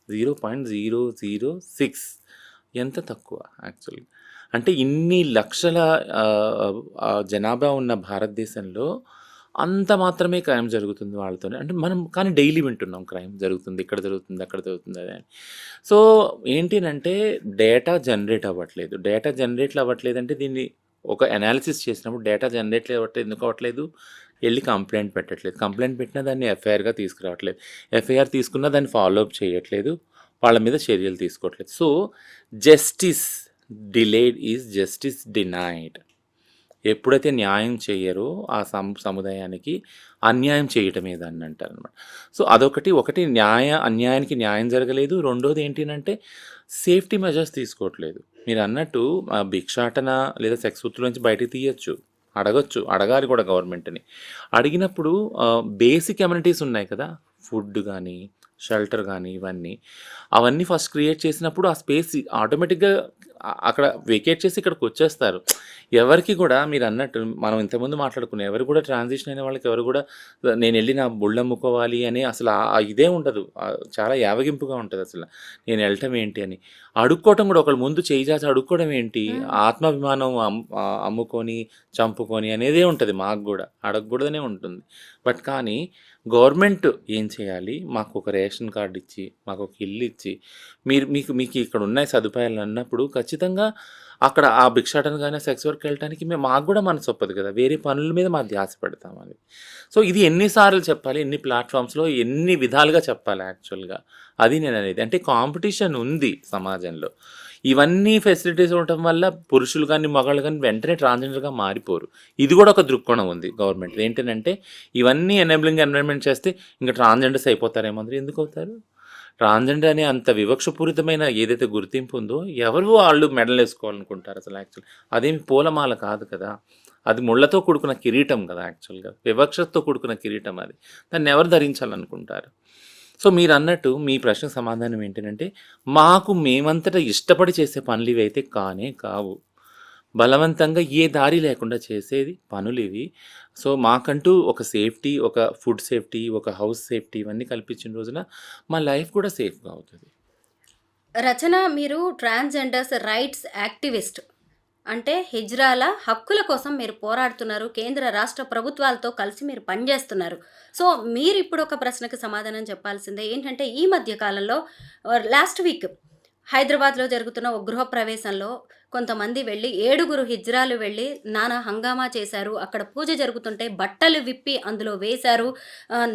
0.006. ఎంత తక్కువ యాక్చువల్‌గా. అంటే ఇన్ని లక్షల జనాభా ఉన్న భారతదేశంలో అంత మాత్రమే క్రైమ్ జరుగుతుంది వాళ్ళతోనే. అంటే మనం కానీ డైలీ వింటున్నాం క్రైమ్ జరుగుతుంది, ఇక్కడ జరుగుతుంది, అక్కడ జరుగుతుంది అని. సో, ఏంటి అనంటే డేటా జనరేట్ అవ్వట్లేదు. డేటా జనరేట్లు అవ్వట్లేదంటే దీన్ని ఒక అనాలిసిస్ చేసినప్పుడు డేటా జనరేట్ అవ్వట్లేదు. ఎందుకు అవ్వట్లేదు? ఎళ్లి కంప్లెయింట్ పెట్టట్లేదు. కంప్లెయింట్ పెట్టినా దాన్ని ఎఫ్ఐఆర్‌గా తీసుకురావట్లేదు. ఎఫ్ఐఆర్ తీసుకున్నా దాన్ని ఫాలో అప్ చేయట్లేదు. వాళ్ళ మీద చర్యలు తీసుకోవట్లేదు. So justice delayed is justice denied. ఎప్పుడైతే న్యాయం చేయరో ఆ సముదాయానికి అన్యాయం చేయటమే దాన్ని అంటారనమాట. సో ఒకటి అన్యాయానికి న్యాయం జరగలేదు. రెండోది ఏంటంటే సేఫ్టీ మెజర్స్ తీసుకోవట్లేదు. మీరు అన్నట్టు భిక్షాటన లేదా సెక్స్ వృత్తుల నుంచి బయటికి తీయచ్చు, అడగాలి కూడా గవర్నమెంట్ని. అడిగినప్పుడు బేసిక్ అమ్యూనిటీస్ ఉన్నాయి కదా, ఫుడ్ కానీ షెల్టర్ కానీ అవన్నీ ఫస్ట్ క్రియేట్ చేసినప్పుడు ఆ స్పేస్ ఆటోమేటిక్గా అక్కడ వెకేట్ చేసి ఇక్కడికి వచ్చేస్తారు. ఎవరికి కూడా మీరు అన్నట్టు మనం ఇంతకుముందు మాట్లాడుకున్నాం, ఎవరు కూడా ట్రాన్సిషన్ అయిన వాళ్ళకి ఎవరు కూడా నేను వెళ్ళి నా బుళ్ళు అమ్ముకోవాలి అని అసలు ఇదే ఉండదు. చాలా యావగింపుగా ఉంటుంది అసలు నేను వెళ్ళటం ఏంటి అని. అడుక్కోవటం కూడా ఒకళ్ళు ముందు చేయి చాచి అడుక్కోవడం ఏంటి, ఆత్మాభిమానం అమ్ముకొని చంపుకొని అనేదే ఉంటుంది. మాకు కూడా అడగకూడదనే ఉంటుంది. బట్ కానీ గవర్నమెంట్ ఏం చేయాలి, మాకు ఒక రేషన్ కార్డు ఇచ్చి మాకు ఒక ఇల్లు ఇచ్చి మీకు ఇక్కడ ఉన్నాయి సదుపాయాలు అన్నప్పుడు ఖచ్చితంగా అక్కడ ఆ భిక్షాటన కానీ సెక్స్ వర్క్ వెళ్ళడానికి మాకు కూడా మనసు ఒప్పదు కదా, వేరే పనుల మీద మా ధ్యాస పెడతామని. సో ఇది ఎన్నిసార్లు చెప్పాలి, ఎన్ని ప్లాట్ఫామ్స్లో ఎన్ని విధాలుగా చెప్పాలి యాక్చువల్గా, అది నేను అనేది. అంటే కాంపిటీషన్ ఉంది సమాజంలో. ఇవన్నీ ఫెసిలిటీస్ ఉండటం వల్ల పురుషులు కానీ మగాళ్ళు కానీ వెంటనే ట్రాన్స్జెండర్గా మారిపోరు. ఇది కూడా ఒక దృక్కోణం ఉంది గవర్నమెంట్. ఏంటంటే ఇవన్నీ ఎనేబులింగ్ ఎన్విరాన్మెంట్ చేస్తే ఇంకా ట్రాన్స్జెండర్స్ అయిపోతారేమో. అందరూ ఎందుకు అవుతారు? ట్రాన్స్జెండర్ అనే అంత వివక్షపూరితమైన ఏదైతే గుర్తింపు ఉందో ఎవరు వాళ్ళు మెడల్ వేసుకోవాలనుకుంటారు అసలు యాక్చువల్. అదేమి పూలమాల కాదు కదా, అది ముళ్ళతో కూడుకున్న కిరీటం కదా యాక్చువల్గా, వివక్షతో కూడుకున్న కిరీటం. అది దాన్ని ఎవరు ధరించాలనుకుంటారు? సో మీరు అన్నట్టు మీ ప్రశ్నకు సమాధానం ఏంటంటే మేమంతటా ఇష్టపడి చేసే పనులు ఇవి అయితే కావు. బలవంతంగా ఏ దారి లేకుండా చేసేది పనులు ఇవి. సో మాకంటూ ఒక సేఫ్టీ, ఒక ఫుడ్ సేఫ్టీ, ఒక హౌస్ సేఫ్టీ ఇవన్నీ కల్పించిన రోజున మా లైఫ్ కూడా సేఫ్గా అవుతుంది. రచన, మీరు ట్రాన్స్జెండర్స్ రైట్స్ యాక్టివిస్ట్, అంటే హిజ్రాల హక్కుల కోసం మీరు పోరాడుతున్నారు. కేంద్ర రాష్ట్ర ప్రభుత్వాలతో కలిసి మీరు పనిచేస్తున్నారు. సో మీరు ఇప్పుడు ఒక ప్రశ్నకు సమాధానం చెప్పాల్సిందే. ఏంటంటే ఈ మధ్య కాలంలో లాస్ట్ వీక్ హైదరాబాద్లో జరుగుతున్న ఒక గృహప్రవేశంలో కొంతమంది వెళ్ళి 7 హిజ్రాలు వెళ్ళి నానా హంగామా చేశారు. అక్కడ పూజ జరుగుతుంటే బట్టలు విప్పి అందులో వేశారు,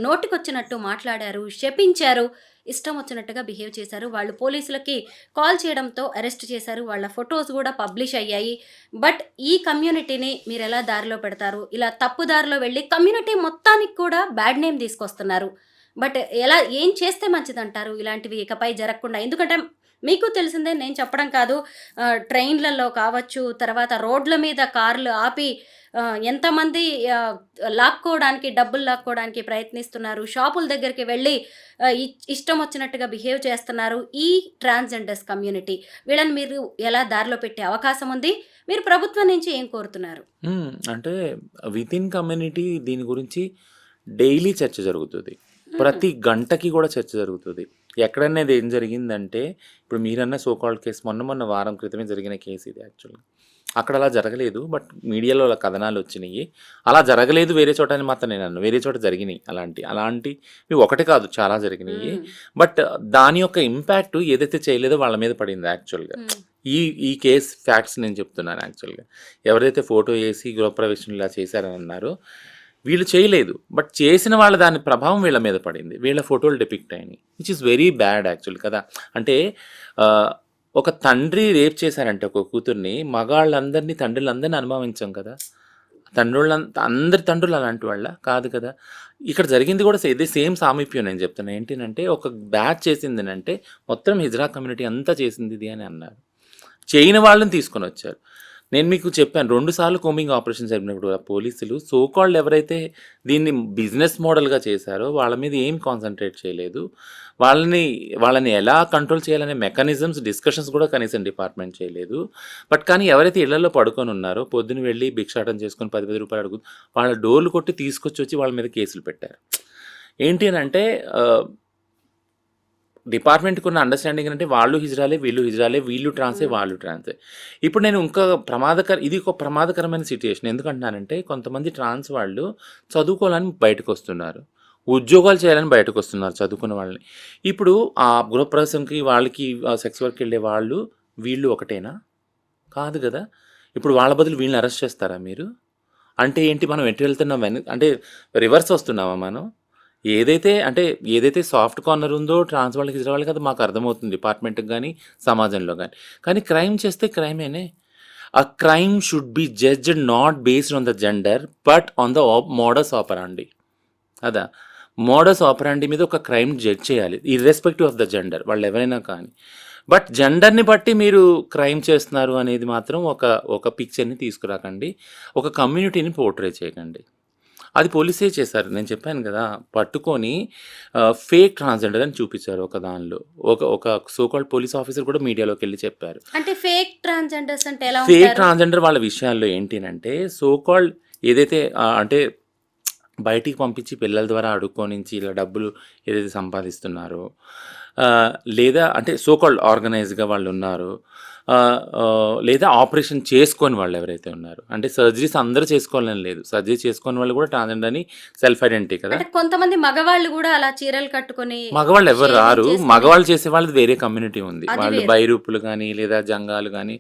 నోటికొచ్చినట్టు మాట్లాడారు, శపించారు, ఇష్టం వచ్చినట్టుగా బిహేవ్ చేశారు. వాళ్ళు పోలీసులకి కాల్ చేయడంతో అరెస్ట్ చేశారు. వాళ్ళ ఫొటోస్ కూడా పబ్లిష్ అయ్యాయి. బట్ ఈ కమ్యూనిటీని మీరు ఎలా దారిలో పెడతారు? ఇలా తప్పు దారిలో వెళ్ళి కమ్యూనిటీ మొత్తానికి కూడా బ్యాడ్ నేమ్ తీసుకొస్తున్నారు. బట్ ఏం చేస్తే మంచిదంటారు ఇలాంటివి ఇకపై జరగకుండా? ఎందుకంటే మీకు తెలిసిందే, నేను చెప్పడం కాదు, ట్రైన్లలో కావచ్చు, తర్వాత రోడ్ల మీద కార్లు ఆపి ఎంతమంది డబ్బులు లాక్కోవడానికి ప్రయత్నిస్తున్నారు, షాపుల దగ్గరికి వెళ్ళి ఇష్టం వచ్చినట్టుగా బిహేవ్ చేస్తున్నారు ఈ ట్రాన్స్జెండర్స్ కమ్యూనిటీ. వీళ్ళని మీరు ఎలా దారిలో పెట్టే అవకాశం ఉంది? మీరు ప్రభుత్వం నుంచి ఏం కోరుతున్నారు? అంటే వితిన్ కమ్యూనిటీ దీని గురించి డైలీ చర్చ జరుగుతుంది, ప్రతి గంటకి కూడా చర్చ జరుగుతుంది. ఎక్కడనేది ఏం జరిగిందంటే ఇప్పుడు మీరన్న సోకాల్డ్ కేసు మొన్న వారం క్రితమే జరిగిన కేసు ఇది యాక్చువల్గా. అక్కడ అలా జరగలేదు, బట్ మీడియాలో అలా కథనాలు వచ్చినాయి. అలా జరగలేదు వేరే చోట అని మాత్రం నేను అన్నాను, వేరే చోట జరిగినాయి అలాంటివి ఒకటి కాదు, చాలా జరిగినాయి. బట్ దాని యొక్క ఇంపాక్ట్ ఏదైతే చేయలేదో వాళ్ళ మీద పడింది యాక్చువల్గా. ఈ కేస్ ఫ్యాక్ట్స్ నేను చెప్తున్నాను యాక్చువల్గా. ఎవరైతే ఫోటో వేసి గృహప్రవేశం ఇలా చేశారని అన్నారో వీళ్ళు చేయలేదు, బట్ చేసిన వాళ్ళ దాని ప్రభావం వీళ్ళ మీద పడింది, వీళ్ళ ఫోటోలు డిపిక్ట్ అయినాయి, which is very bad actual కదా. అంటే ఒక తండ్రి రేప్ చేశారంటే ఒక కూతుర్ని, తండ్రులందరినీ అనుభవించాం కదా. అందరి తండ్రులు అలాంటి వాళ్ళ కాదు కదా. ఇక్కడ జరిగింది కూడా ఇదే సేమ్ సామీప్యం నేను చెప్తున్నా. ఏంటంటే ఒక బ్యాచ్ చేసింది అంటే మొత్తం హిజ్రా కమ్యూనిటీ అంతా చేసింది ఇది అని అన్నారు. చేయని వాళ్ళని తీసుకొని వచ్చారు. నేను మీకు చెప్పాను 2 సార్లు కోమింగ్ ఆపరేషన్ జరిగినప్పుడు పోలీసులు సోకాల్డ్ ఎవరైతే దీన్ని బిజినెస్ మోడల్గా చేశారో వాళ్ళ మీద ఏం కాన్సన్ట్రేట్ చేయలేదు. వాళ్ళని ఎలా కంట్రోల్ చేయాలనే మెకానిజమ్స్ డిస్కషన్స్ కూడా కనీసం డిపార్ట్మెంట్ చేయలేదు. బట్ కానీ ఎవరైతే ఇళ్లలో పడుకొని ఉన్నారో పొద్దున వెళ్ళి భిక్షాటం చేసుకొని 10 రూపాయలు అడుగు వాళ్ళ డోర్లు కొట్టి తీసుకొచ్చి వాళ్ళ మీద కేసులు పెట్టారు. ఏంటి అని అంటే డిపార్ట్మెంట్కి ఉన్న అండర్స్టాండింగ్ అంటే వాళ్ళు హిజ్రాలే, వీళ్ళు ట్రాన్సే, వాళ్ళు ట్రాన్సే. ఇప్పుడు నేను ఇంకా ఇది ఒక ప్రమాదకరమైన సిచ్యుయేషన్. ఎందుకంటున్నానంటే కొంతమంది ట్రాన్స్ వాళ్ళు చదువుకోవాలని బయటకు వస్తున్నారు, ఉద్యోగాలు చేయాలని బయటకు వస్తున్నారు చదువుకున్న వాళ్ళని. ఇప్పుడు ఆ గృహప్రవేశంకి వాళ్ళకి సెక్స్ వర్క్ వెళ్ళే వీళ్ళు ఒకటేనా? కాదు కదా. ఇప్పుడు వాళ్ళ బదులు వీళ్ళని అరెస్ట్ చేస్తారా మీరు? అంటే ఏంటి, మనం ఎటు వెళ్తున్నాం అంటే రివర్స్ వస్తున్నామా మనం? ఏదైతే సాఫ్ట్ కార్నర్ ఉందో ట్రాన్స్ వాళ్ళకి, ఇతర వాళ్ళకి అది మాకు అర్థమవుతుంది డిపార్ట్మెంట్‌కి గానీ, సమాజంలో గానీ. కానీ క్రైమ్ చేస్తే క్రైమేనే. A crime should be judged not based on the gender, but on the modus operandi. అదా మోడస్ ఆపరాండి మీద ఒక క్రైమ్ జడ్జ్ చేయాలి ఇర్రెస్పెక్టివ్ ఆఫ్ ద జెండర్, వాళ్ళు ఎవరైనా కానీ. బట్ జెండర్ని బట్టి మీరు క్రైమ్ చేస్తున్నారు అనేది మాత్రం ఒక పిక్చర్ని తీసుకురాకండి, ఒక కమ్యూనిటీని పోర్ట్రే చేయకండి. అది పోలీసే చేశారు. నేను చెప్పాను కదా, పట్టుకొని ఫేక్ ట్రాన్స్జెండర్ అని చూపించారు ఒక దానిలో. ఒక సోకాల్డ్ పోలీస్ ఆఫీసర్ కూడా మీడియాలోకి వెళ్ళి చెప్పారు. అంటే ఫేక్ ట్రాన్స్జెండర్స్ అంటే ఎలా ఫేక్ ఉంటారు? ట్రాన్స్జెండర్ వాళ్ళ విషయాల్లో ఏంటినంటే, సోకాల్డ్ ఏదైతే అంటే బయటికి పంపించి పిల్లల ద్వారా అడుక్కోనించి ఇలా డబ్బులు ఏదైతే సంపాదిస్తున్నారో, లేదా అంటే సోకాల్డ్ ఆర్గనైజ్గా వాళ్ళు ఉన్నారు, లేదా ఆపరేషన్ చేసుకొని వాళ్ళు ఎవరైతే ఉన్నారు, అంటే సర్జరీస్ అందరూ చేసుకోవాలని లేదు, సర్జరీ చేసుకొని వాళ్ళు కూడా ట్రాన్స్జెండర్ అని సెల్ఫ్ ఐడెంటిటీ కదా. అంటే కొంతమంది మగవాళ్ళు కూడా అలా చీరలు కట్టుకొని మగవాళ్ళు ఎవరు షేవింగ్ రారు, చేసుకొని మగవాళ్ళు చేసే వాళ్ళది వేరే కమ్యూనిటీ ఉంది. అది వాళ్ళు వేరు. బైరూపులు కానీ లేదా జంగాలు కానీ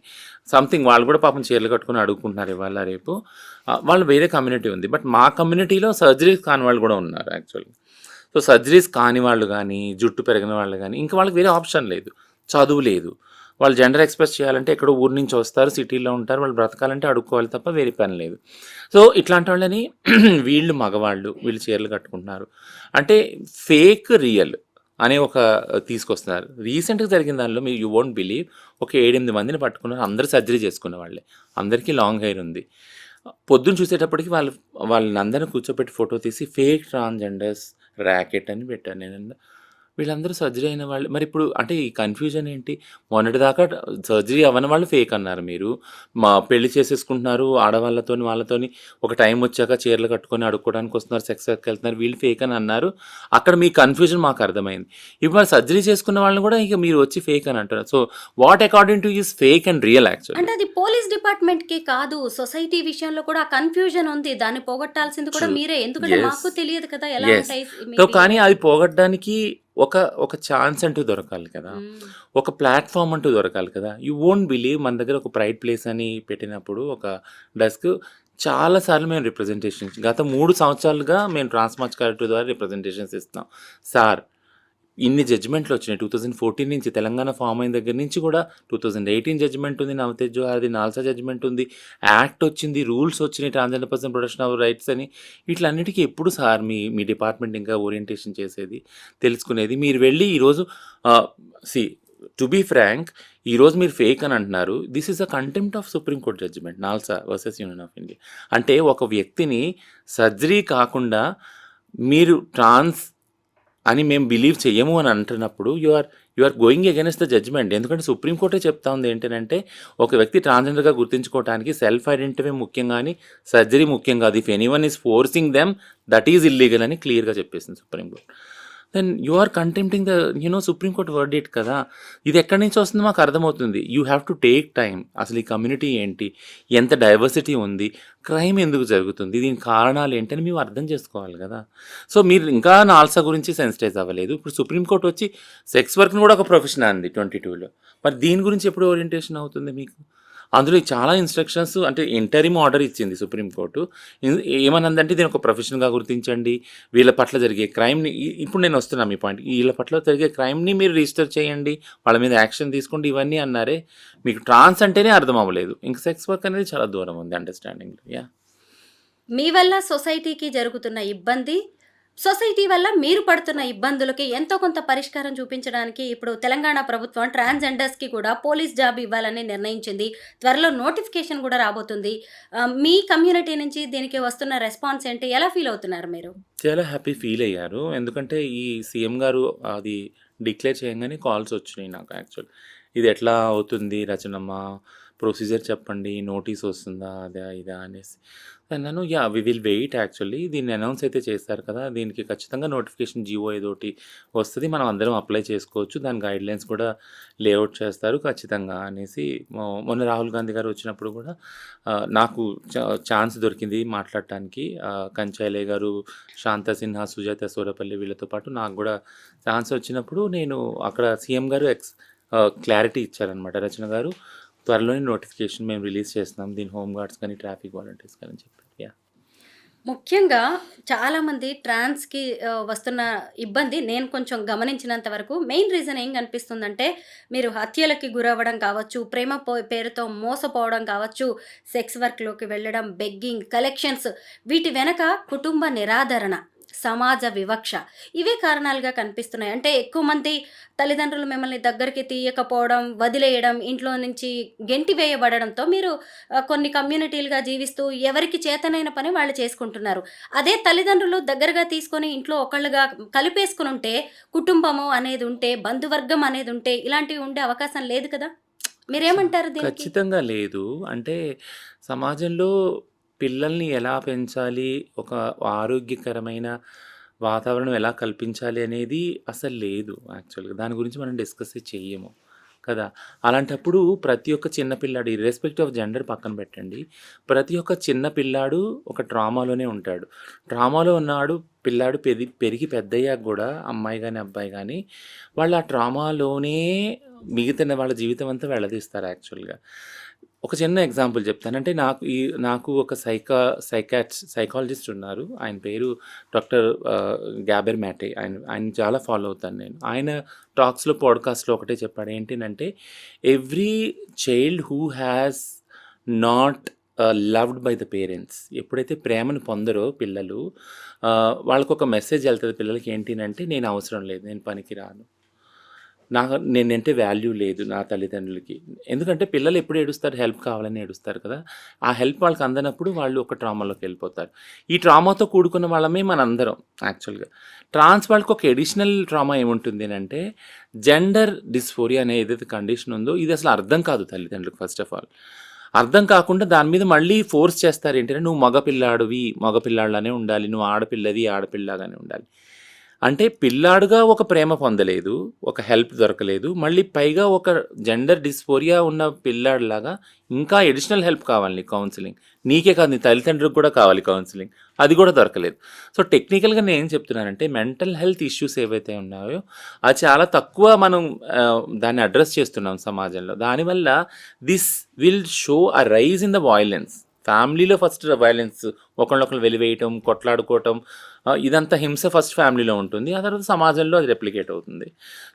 సంథింగ్, వాళ్ళు కూడా పాపం చీరలు కట్టుకొని అడుగుకుంటున్నారు ఇవాళ రేపు. వాళ్ళు వేరే కమ్యూనిటీ ఉంది. బట్ మా కమ్యూనిటీలో సర్జరీస్ కాని వాళ్ళు కూడా ఉన్నారు యాక్చువల్లీ. సో సర్జరీస్ కాని వాళ్ళు కానీ, జుట్టు పెరిగిన వాళ్ళు కానీ, ఇంకా వాళ్ళకి వేరే ఆప్షన్ లేదు, చదువు లేదు, వాళ్ళు జెండర్ ఎక్స్ప్రెస్ చేయాలంటే ఎక్కడో ఊరు నుంచి వస్తారు, సిటీలో ఉంటారు, వాళ్ళు బ్రతకాలంటే అడుక్కోవాలి తప్ప వేరే పని లేదు. సో ఇట్లాంటి వాళ్ళని వీళ్ళు మగవాళ్ళు, వీళ్ళు చీరలు కట్టుకుంటున్నారు అంటే ఫేక్ రియల్ అనే ఒక తీసుకొస్తున్నారు. రీసెంట్గా జరిగిన దానిలో మీరు యూ వోంట్ బిలీవ్, ఒక 7-8 మందిని పట్టుకున్నారు, అందరూ సర్జరీ చేసుకునే వాళ్ళే, అందరికీ లాంగ్ హెయిర్ ఉంది. పొద్దున్న చూసేటప్పటికి వాళ్ళని అందరిని కూర్చోబెట్టి ఫోటో తీసి ఫేక్ ట్రాన్స్జెండర్స్ ర్యాకెట్ అని పెట్టాను నేను. వీళ్ళందరూ సర్జరీ అయిన వాళ్ళు. మరి ఇప్పుడు అంటే ఈ కన్ఫ్యూజన్ ఏంటి? మొన్నటిదాకా సర్జరీ అవ్వని వాళ్ళు ఫేక్ అన్నారు మీరు. పెళ్లి చేసేసుకుంటున్నారు ఆడవాళ్ళతోని, వాళ్ళతోని ఒక టైం వచ్చాక చీరలు కట్టుకొని అడుక్కోవడానికి వస్తున్నారు, సెక్స్ వెళ్తున్నారు, వీళ్ళు ఫేక్ అని అన్నారు. అక్కడ మీ కన్ఫ్యూజన్ మాకు అర్థమైంది. ఇప్పుడు మరి సర్జరీ చేసుకున్న వాళ్ళని కూడా ఇక మీరు వచ్చి ఫేక్ అని అంటారు. So what according to is fake and real actually? అంటే అది పోలీస్ డిపార్ట్మెంట్ కి కాదు, సొసైటీ విషయంలో కూడా కన్ఫ్యూజన్ ఉంది. దాన్ని పోగొట్టాల్సింది కూడా True. మీరే, ఎందుకంటే Yes. మాకు తెలియదు కదా ఎలా Yes. ఉంటాయి మీ సో కానీ behavior. అది పోగొట్టడానికి ఒక ఛాన్స్ అంటూ దొరకాలి కదా, ఒక ప్లాట్ఫామ్ అంటూ దొరకాలి కదా. యూ వోంట్ బిలీవ్, మన దగ్గర ఒక ప్రైడ్ ప్లేస్ అని పెట్టినప్పుడు ఒక డెస్క్ చాలాసార్లు మేము రిప్రజెంటేషన్స్, గత 3 సంవత్సరాలుగా మేము ట్రాన్స్మార్చ్ కలెక్టర్ ద్వారా రిప్రజెంటేషన్స్ ఇస్తున్నాం. సార్ ఇన్ని జడ్జిమెంట్లు వచ్చినాయి 2014 నుంచి, తెలంగాణ ఫామ్ అయిన దగ్గర నుంచి కూడా 2018 జడ్జిమెంట్ ఉంది, నవతేజ్ జోహార్ది నాల్సా జడ్జిమెంట్ ఉంది, యాక్ట్ వచ్చింది, రూల్స్ వచ్చినాయి, transgender person protection of rights అని. వీటిలన్నిటికీ ఎప్పుడు సార్ మీ డిపార్ట్మెంట్ ఇంకా ఓరియంటేషన్ చేసేది, తెలుసుకునేది? మీరు వెళ్ళి ఈరోజు టు బీ ఫ్రాంక్, ఈరోజు మీరు ఫేక్ అని అంటున్నారు. This is a contempt of supreme court judgment, NALSA versus union of India. అంటే ఒక వ్యక్తిని సర్జరీ కాకుండా మీరు ట్రాన్స్ అని మేము బిలీవ్ చెయ్యము అని అంటున్నప్పుడు you are going against the judgment. ఎందుకంటే సుప్రీంకోర్టే చెప్తా ఉంది ఏంటంటే, ఒక వ్యక్తి ట్రాన్స్జెండర్గా గుర్తించుకోవడానికి సెల్ఫ్ ఐడెంటిటీ ముఖ్యం కానీ సర్జరీ ముఖ్యం కాదు. If anyone is forcing them that is illegal అని క్లియర్గా చెప్పేసింది supreme court. Then you are contempting the supreme court verdict కదా. ఇది ఎక్కడి నుంచి వస్తుందో మాకు అర్థమవుతుంది. You have to take time. అసలు ఈ కమ్యూనిటీ ఏంటి, ఎంత డైవర్సిటీ ఉంది, క్రైమ్ ఎందుకు జరుగుతుంది, దీని కారణాలు ఏంటని మేము అర్థం చేసుకోవాలి కదా. సో మీరు ఇంకా నాల్సా గురించి సెన్సిటైజ్ అవ్వలేదు. ఇప్పుడు సుప్రీంకోర్టు వచ్చి సెక్స్ వర్క్ని కూడా ఒక ప్రొఫెషన్ అంది 22లో. మరి దీని గురించి ఎప్పుడు ఓరియంటేషన్ అవుతుంది మీకు? అందులో చాలా ఇన్స్ట్రక్షన్స్, అంటే ఇంటరిమ్ ఆర్డర్ ఇచ్చింది సుప్రీంకోర్టు. ఏమనందంటే దీని ఒక ప్రొఫెషన్గా గుర్తించండి, వీళ్ళ పట్ల జరిగే క్రైమ్ని, ఇప్పుడు నేను వస్తున్నాను మీ పాయింట్, వీళ్ళ పట్ల జరిగే క్రైమ్ని మీరు రిజిస్టర్ చేయండి, వాళ్ళ మీద యాక్షన్ తీసుకోండి, ఇవన్నీ అన్నారే. మీకు ట్రాన్స్ అంటేనే అర్థం అవ్వలేదు, ఇంకా సెక్స్ వర్క్ అనేది చాలా దూరం ఉంది అండర్స్టాండింగ్లో. యా, మీ వల్ల సొసైటీకి జరుగుతున్న ఇబ్బంది, సొసైటీ వల్ల మీరు పడుతున్న ఇబ్బందులకి ఎంతో కొంత పరిష్కారం చూపించడానికి ఇప్పుడు తెలంగాణ ప్రభుత్వం ట్రాన్స్జెండర్స్కి కూడా పోలీస్ జాబ్ ఇవ్వాలని నిర్ణయించింది. త్వరలో నోటిఫికేషన్ కూడా రాబోతుంది. మీ కమ్యూనిటీ నుంచి దీనికి వస్తున్న రెస్పాన్స్ ఏంటి, ఎలా ఫీల్ అవుతున్నారు మీరు? చాలా హ్యాపీ ఫీల్ అయ్యారు. ఎందుకంటే ఈ సీఎం గారు అది డిక్లేర్ చేయగానే కాల్స్ వచ్చినాయి నాకు యాక్చువల్. ఇది ఎట్లా అవుతుంది రచనమ్మ, ప్రొసీజర్ చెప్పండి, నోటీస్ వస్తుందా, అదా ఇదా అనేసి అన్నాను. Yeah, we will wait. Actually దీన్ని అనౌన్స్ అయితే చేస్తారు కదా, దీనికి ఖచ్చితంగా నోటిఫికేషన్ జీవో ఏదోటి వస్తుంది, మనం అందరం అప్లై చేసుకోవచ్చు, దాని గైడ్లైన్స్ కూడా లేఅవుట్ చేస్తారు ఖచ్చితంగా అనేసి. మొన్న రాహుల్ గాంధీ గారు వచ్చినప్పుడు కూడా నాకు ఛాన్స్ దొరికింది మాట్లాడటానికి. కంచైలయ్య గారు, శాంతా సిన్హా, సుజాత సోరపల్లి వీళ్ళతో పాటు నాకు కూడా ఛాన్స్ వచ్చినప్పుడు నేను అక్కడ సీఎం గారు క్లారిటీ ఇచ్చారనమాట, రచన గారు త్వరలోనే నోటిఫికేషన్ మేము రిలీజ్ చేస్తున్నాం, దీని హోమ్ గార్డ్స్ కానీ ట్రాఫిక్ వాలంటీర్స్ కానీ చెప్పారు. యా, ముఖ్యంగా చాలామంది ట్రాన్స్‌కి వస్తున్న ఇబ్బంది నేను కొంచెం గమనించినంత వరకు మెయిన్ రీజన్ ఏం కనిపిస్తుందంటే, మీరు హత్యలకి గురవ్వడం కావచ్చు, ప్రేమ పేరుతో మోసపోవడం కావచ్చు, సెక్స్ వర్క్‌లోకి వెళ్ళడం, బెగ్గింగ్, కలెక్షన్స్ వీటి వెనక కుటుంబ నిరాదరణ, సమాజ వివక్ష ఇవే కారణాలుగా కనిపిస్తున్నాయి. అంటే ఎక్కువ మంది తల్లిదండ్రులు మిమ్మల్ని దగ్గరికి తీయకపోవడం, వదిలేయడం, ఇంట్లో నుంచి గెంటివేయబడడంతో మీరు కొన్ని కమ్యూనిటీలుగా జీవిస్తూ ఎవరికి చేతనైన పని వాళ్ళు చేసుకుంటున్నారు. అదే తల్లిదండ్రులు దగ్గరగా తీసుకొని ఇంట్లో ఒకళ్ళుగా కలిపేసుకొనుంటే, కుటుంబము అనేదుంటే, బంధువర్గం అనేదుంటే, ఇలాంటివి ఉండే అవకాశం లేదు కదా! ఖ మీరేమంటారు దీనికి? ఖచ్చితంగా లేదు. అంటే సమాజంలో పిల్లల్ని ఎలా పెంచాలి, ఒక ఆరోగ్యకరమైన వాతావరణం ఎలా కల్పించాలి అనేది అసలు లేదు యాక్చువల్‌గా. దాని గురించి మనం డిస్కస్సే చెయ్యము కదా! అలాంటప్పుడు ప్రతి ఒక్క చిన్న పిల్లాడు ఇర్రెస్పెక్టివ్ ఆఫ్ జెండర్ పక్కన పెట్టండి. ప్రతి ఒక్క చిన్న పిల్లాడు ఒక ట్రామాలోనే ఉంటాడు. ట్రామాలో ఉన్నాడు పిల్లాడు పెరిగి పెద్దయ్యాక గూడా అమ్మాయి గాని, అబ్బాయి గాని వాళ్ళు ఆ ట్రామాలోనే మిగతా వాళ్ళ జీవితం అంతా వెళ్లదీస్తారు యాక్చువల్‌గా. ఒక చిన్న ఎగ్జాంపుల్ చెప్తాను. అంటే నాకు ఒక సైకాలజిస్ట్ ఉన్నారు. ఆయన పేరు డాక్టర్ గ్యాబెర్ మ్యాటే. ఆయన్ని చాలా ఫాలో అవుతాను నేను. ఆయన టాక్స్‌లో, పాడ్‌కాస్ట్‌లో ఒకటే చెప్పాడు. ఏంటినంటే, every child who has not loved by the parents, ఎప్పుడైతే ప్రేమను పొందరో పిల్లలు, వాళ్ళకొక మెసేజ్ ఎళ్తది పిల్లలకి ఏంటినంటే, నేను అవసరం లేదు, నేను పనికిరాను, నేనంటే వాల్యూ లేదు నా తల్లిదండ్రులకి. ఎందుకంటే పిల్లలు ఎప్పుడు ఏడుస్తారు? హెల్ప్ కావాలని ఏడుస్తారు కదా! ఆ హెల్ప్ వాళ్ళకి అందనప్పుడు వాళ్ళు ఒక ట్రామాలోకెళ్ళిపోతారు. ఈ ట్రామాతో కూడుకున్న వాళ్ళమే మనందరం యాక్చువల్‌గా. ట్రాన్స్ వాళ్ళకి ఒక అడిషనల్ ట్రామా ఏముంటుంది అనంటే, జెండర్ డిస్ఫోరియా అనే ఏదైతే కండిషన్ ఉందో, ఇది అసలు అర్థం కాదు తల్లిదండ్రులకు ఫస్ట్ ఆఫ్ ఆల్. అర్థం కాకుండా దాని మీద మళ్ళీ ఫోర్స్ చేస్తారు. ఏంటంటే, "నువ్వు మగ పిల్లాడివి, మగ పిల్లాడిలానే ఉండాలి. నువ్వు ఆడపిల్లవి, ఆడపిల్లలాగానే ఉండాలి." అంటే పిల్లాడుగా ఒక ప్రేమ పొందలేదు, ఒక హెల్ప్ దొరకలేదు. మళ్ళీ పైగా ఒక జెండర్ డిస్ఫోరియా ఉన్న పిల్లాడిలాగా ఇంకా అడిషనల్ హెల్ప్ కావాలి నీకు, కౌన్సెలింగ్. నీకే కాదు, నీ తల్లిదండ్రులకు కూడా కావాలి కౌన్సెలింగ్. అది కూడా దొరకలేదు. సో, టెక్నికల్‌గా నేనేం చెప్తున్నానంటే, మెంటల్ హెల్త్ ఇష్యూస్ ఏవైతే ఉన్నాయో, అది చాలా తక్కువ మనం దాన్ని అడ్రెస్ చేస్తున్నాం సమాజంలో. దానివల్ల this will show a rise in the violence. ఫ్యామిలీలో ఫస్ట్ వయలెన్స్, ఒకళ్ళనొకళ్ళు వెలివేయటం, కొట్లాడుకోవటం, ఇదంతా హింస ఫస్ట్ ఫ్యామిలీలో ఉంటుంది. ఆ తర్వాత సమాజంలో అది రెప్లికేట్ అవుతుంది.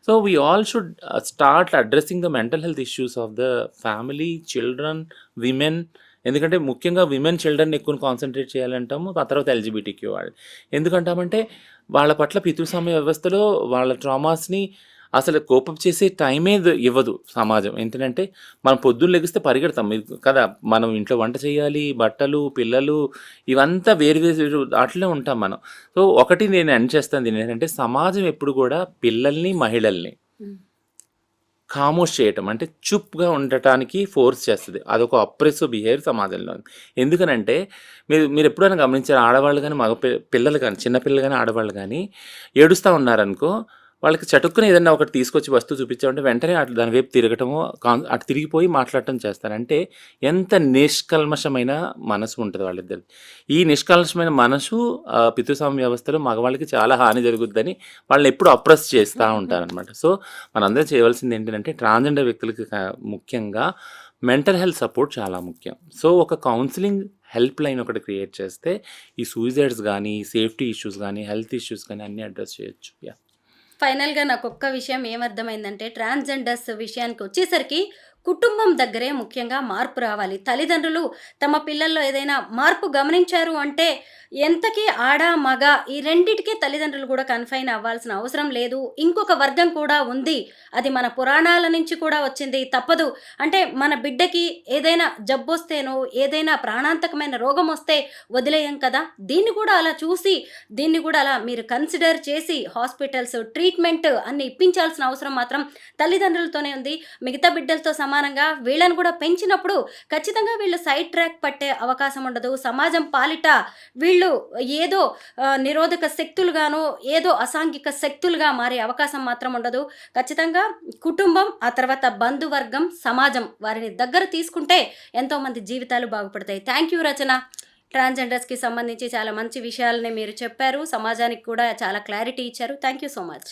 So, we all should start addressing the mental health issues of the family, children, women. ఎందుకంటే ముఖ్యంగా విమెన్, చిల్డ్రన్ ఎక్కువ కాన్సంట్రేట్ చేయాలంటాము. ఆ తర్వాత ఎల్‌జిబిటిక్యూ వాళ్ళు. ఎందుకంటామంటే వాళ్ళ పట్ల పితృస్వామ్య వ్యవస్థలో వాళ్ళ ట్రామాస్‌ని అసలు కోపప్ చేసే టైమే ఇవ్వదు సమాజం. ఏంటంటే, మనం పొద్దున్న లెగిస్తే పరిగెడతాం మీరు కదా! మనం ఇంట్లో వంట చేయాలి, బట్టలు, పిల్లలు, ఇవంతా వేరు వేరు ఆటిలో ఉంటాం మనం. సో, ఒకటి నేను ఎండ్ చేస్తాను దీన్నేంటంటే, సమాజం ఎప్పుడు కూడా పిల్లల్ని, మహిళల్ని హ్మ్. ఖామోష్ చేయటం, అంటే చుప్‌గా ఉండటానికి ఫోర్స్ చేస్తది. అదొక అప్రెసివ్ బిహేవియర్ సమాజంలో ఉంది. ఎందుకనంటే, మీరెప్పుడైనా గమనించారా? ఆడవాళ్ళు గాని, పిల్లలు గాని, చిన్న పిల్లలు గాని, ఆడవాళ్ళు గాని ఏడుస్తా ఉన్నారనుకో, వాళ్ళకి చటుక్కున ఏదన్నా ఒకటి తీసుకొచ్చి వస్తువు చూపించామంటే వెంటనే అటు దాని వైపు తిరగటము, అటు తిరిగిపోయి మాట్లాడటం చేస్తారు. అంటే ఎంత నిష్కల్మషమైన మనసు ఉంటది వాళ్ళిద్దరిది. ఈ నిష్కల్మషమైన మనసు పితృస్వామ్య వ్యవస్థలో మగవాళ్ళకి చాలా హాని జరుగుద్దని వాళ్ళని ఎప్పుడు అప్రెస్ చేస్తా ఉంటారనమాట. సో, మనందరం చేయవలసింది ఏంటంటే, ట్రాన్స్‌జెండర్ వ్యక్తులకి ముఖ్యంగా మెంటల్ హెల్త్ సపోర్ట్ చాలా ముఖ్యం. సో, ఒక కౌన్సెలింగ్ హెల్ప్ లైన్ ఒకటి క్రియేట్ చేస్తే ఈ సూసైడ్స్ గానీ, సేఫ్టీ ఇష్యూస్ గానీ, హెల్త్ ఇష్యూస్ గానీ అన్నీ అడ్రెస్ చేయొచ్చు. యాహ్! ఫైనల్‌గా నాకొక్క విషయం ఏమర్థమైందంటే, ట్రాన్స్‌జెండర్స్ విషయానికొచ్చేసరికి కుటుంబం దగ్గరే ముఖ్యంగా మార్పు రావాలి. తల్లిదండ్రులు తమ పిల్లల్లో ఏదైనా మార్పు గమనించారు అంటే, ఎంతకీ ఆడ, మగ ఈ రెండిటికి తల్లిదండ్రులు కూడా కన్ఫైన్ అవ్వాల్సిన అవసరం లేదు. ఇంకొక వర్గం కూడా ఉంది. అది మన పురాణాల నుంచి కూడా వచ్చింది. తప్పదు. అంటే మన బిడ్డకి ఏదైనా జబ్బొస్తేనో, ఏదైనా ప్రాణాంతకమైన రోగమొస్తే వదిలేయం కదా! దీన్ని కూడా అలా చూసి, దీన్ని కూడా అలా మీరు కన్సిడర్ చేసి హాస్పిటల్స్, ట్రీట్మెంట్ అన్ని ఇప్పించాల్సిన అవసరం మాత్రం తల్లిదండ్రులతోనే ఉంది. మిగతా బిడ్డలతో సమానంగా వీళ్ళని కూడా పెంచినప్పుడు ఖచ్చితంగా వీళ్ళు సైడ్ ట్రాక్ పట్టే అవకాశం ఉండదు. సమాజం పాలిట వీళ్ళు ఏదో నిరోధక శక్తులుగానో, ఏదో అసాంఘిక శక్తులుగా మారే అవకాశం మాత్రం ఉండదు. ఖచ్చితంగా కుటుంబం, ఆ తర్వాత బంధువర్గం, సమాజం వారిని దగ్గర తీసుకుంటే ఎంతోమంది జీవితాలు బాగుపడతాయి. థ్యాంక్ యూ రచన. ట్రాన్స్‌జెండర్స్‌కి సంబంధించి చాలా మంచి విషయాలని మీరు చెప్పారు. సమాజానికి కూడా చాలా క్లారిటీ ఇచ్చారు. Thank you so much.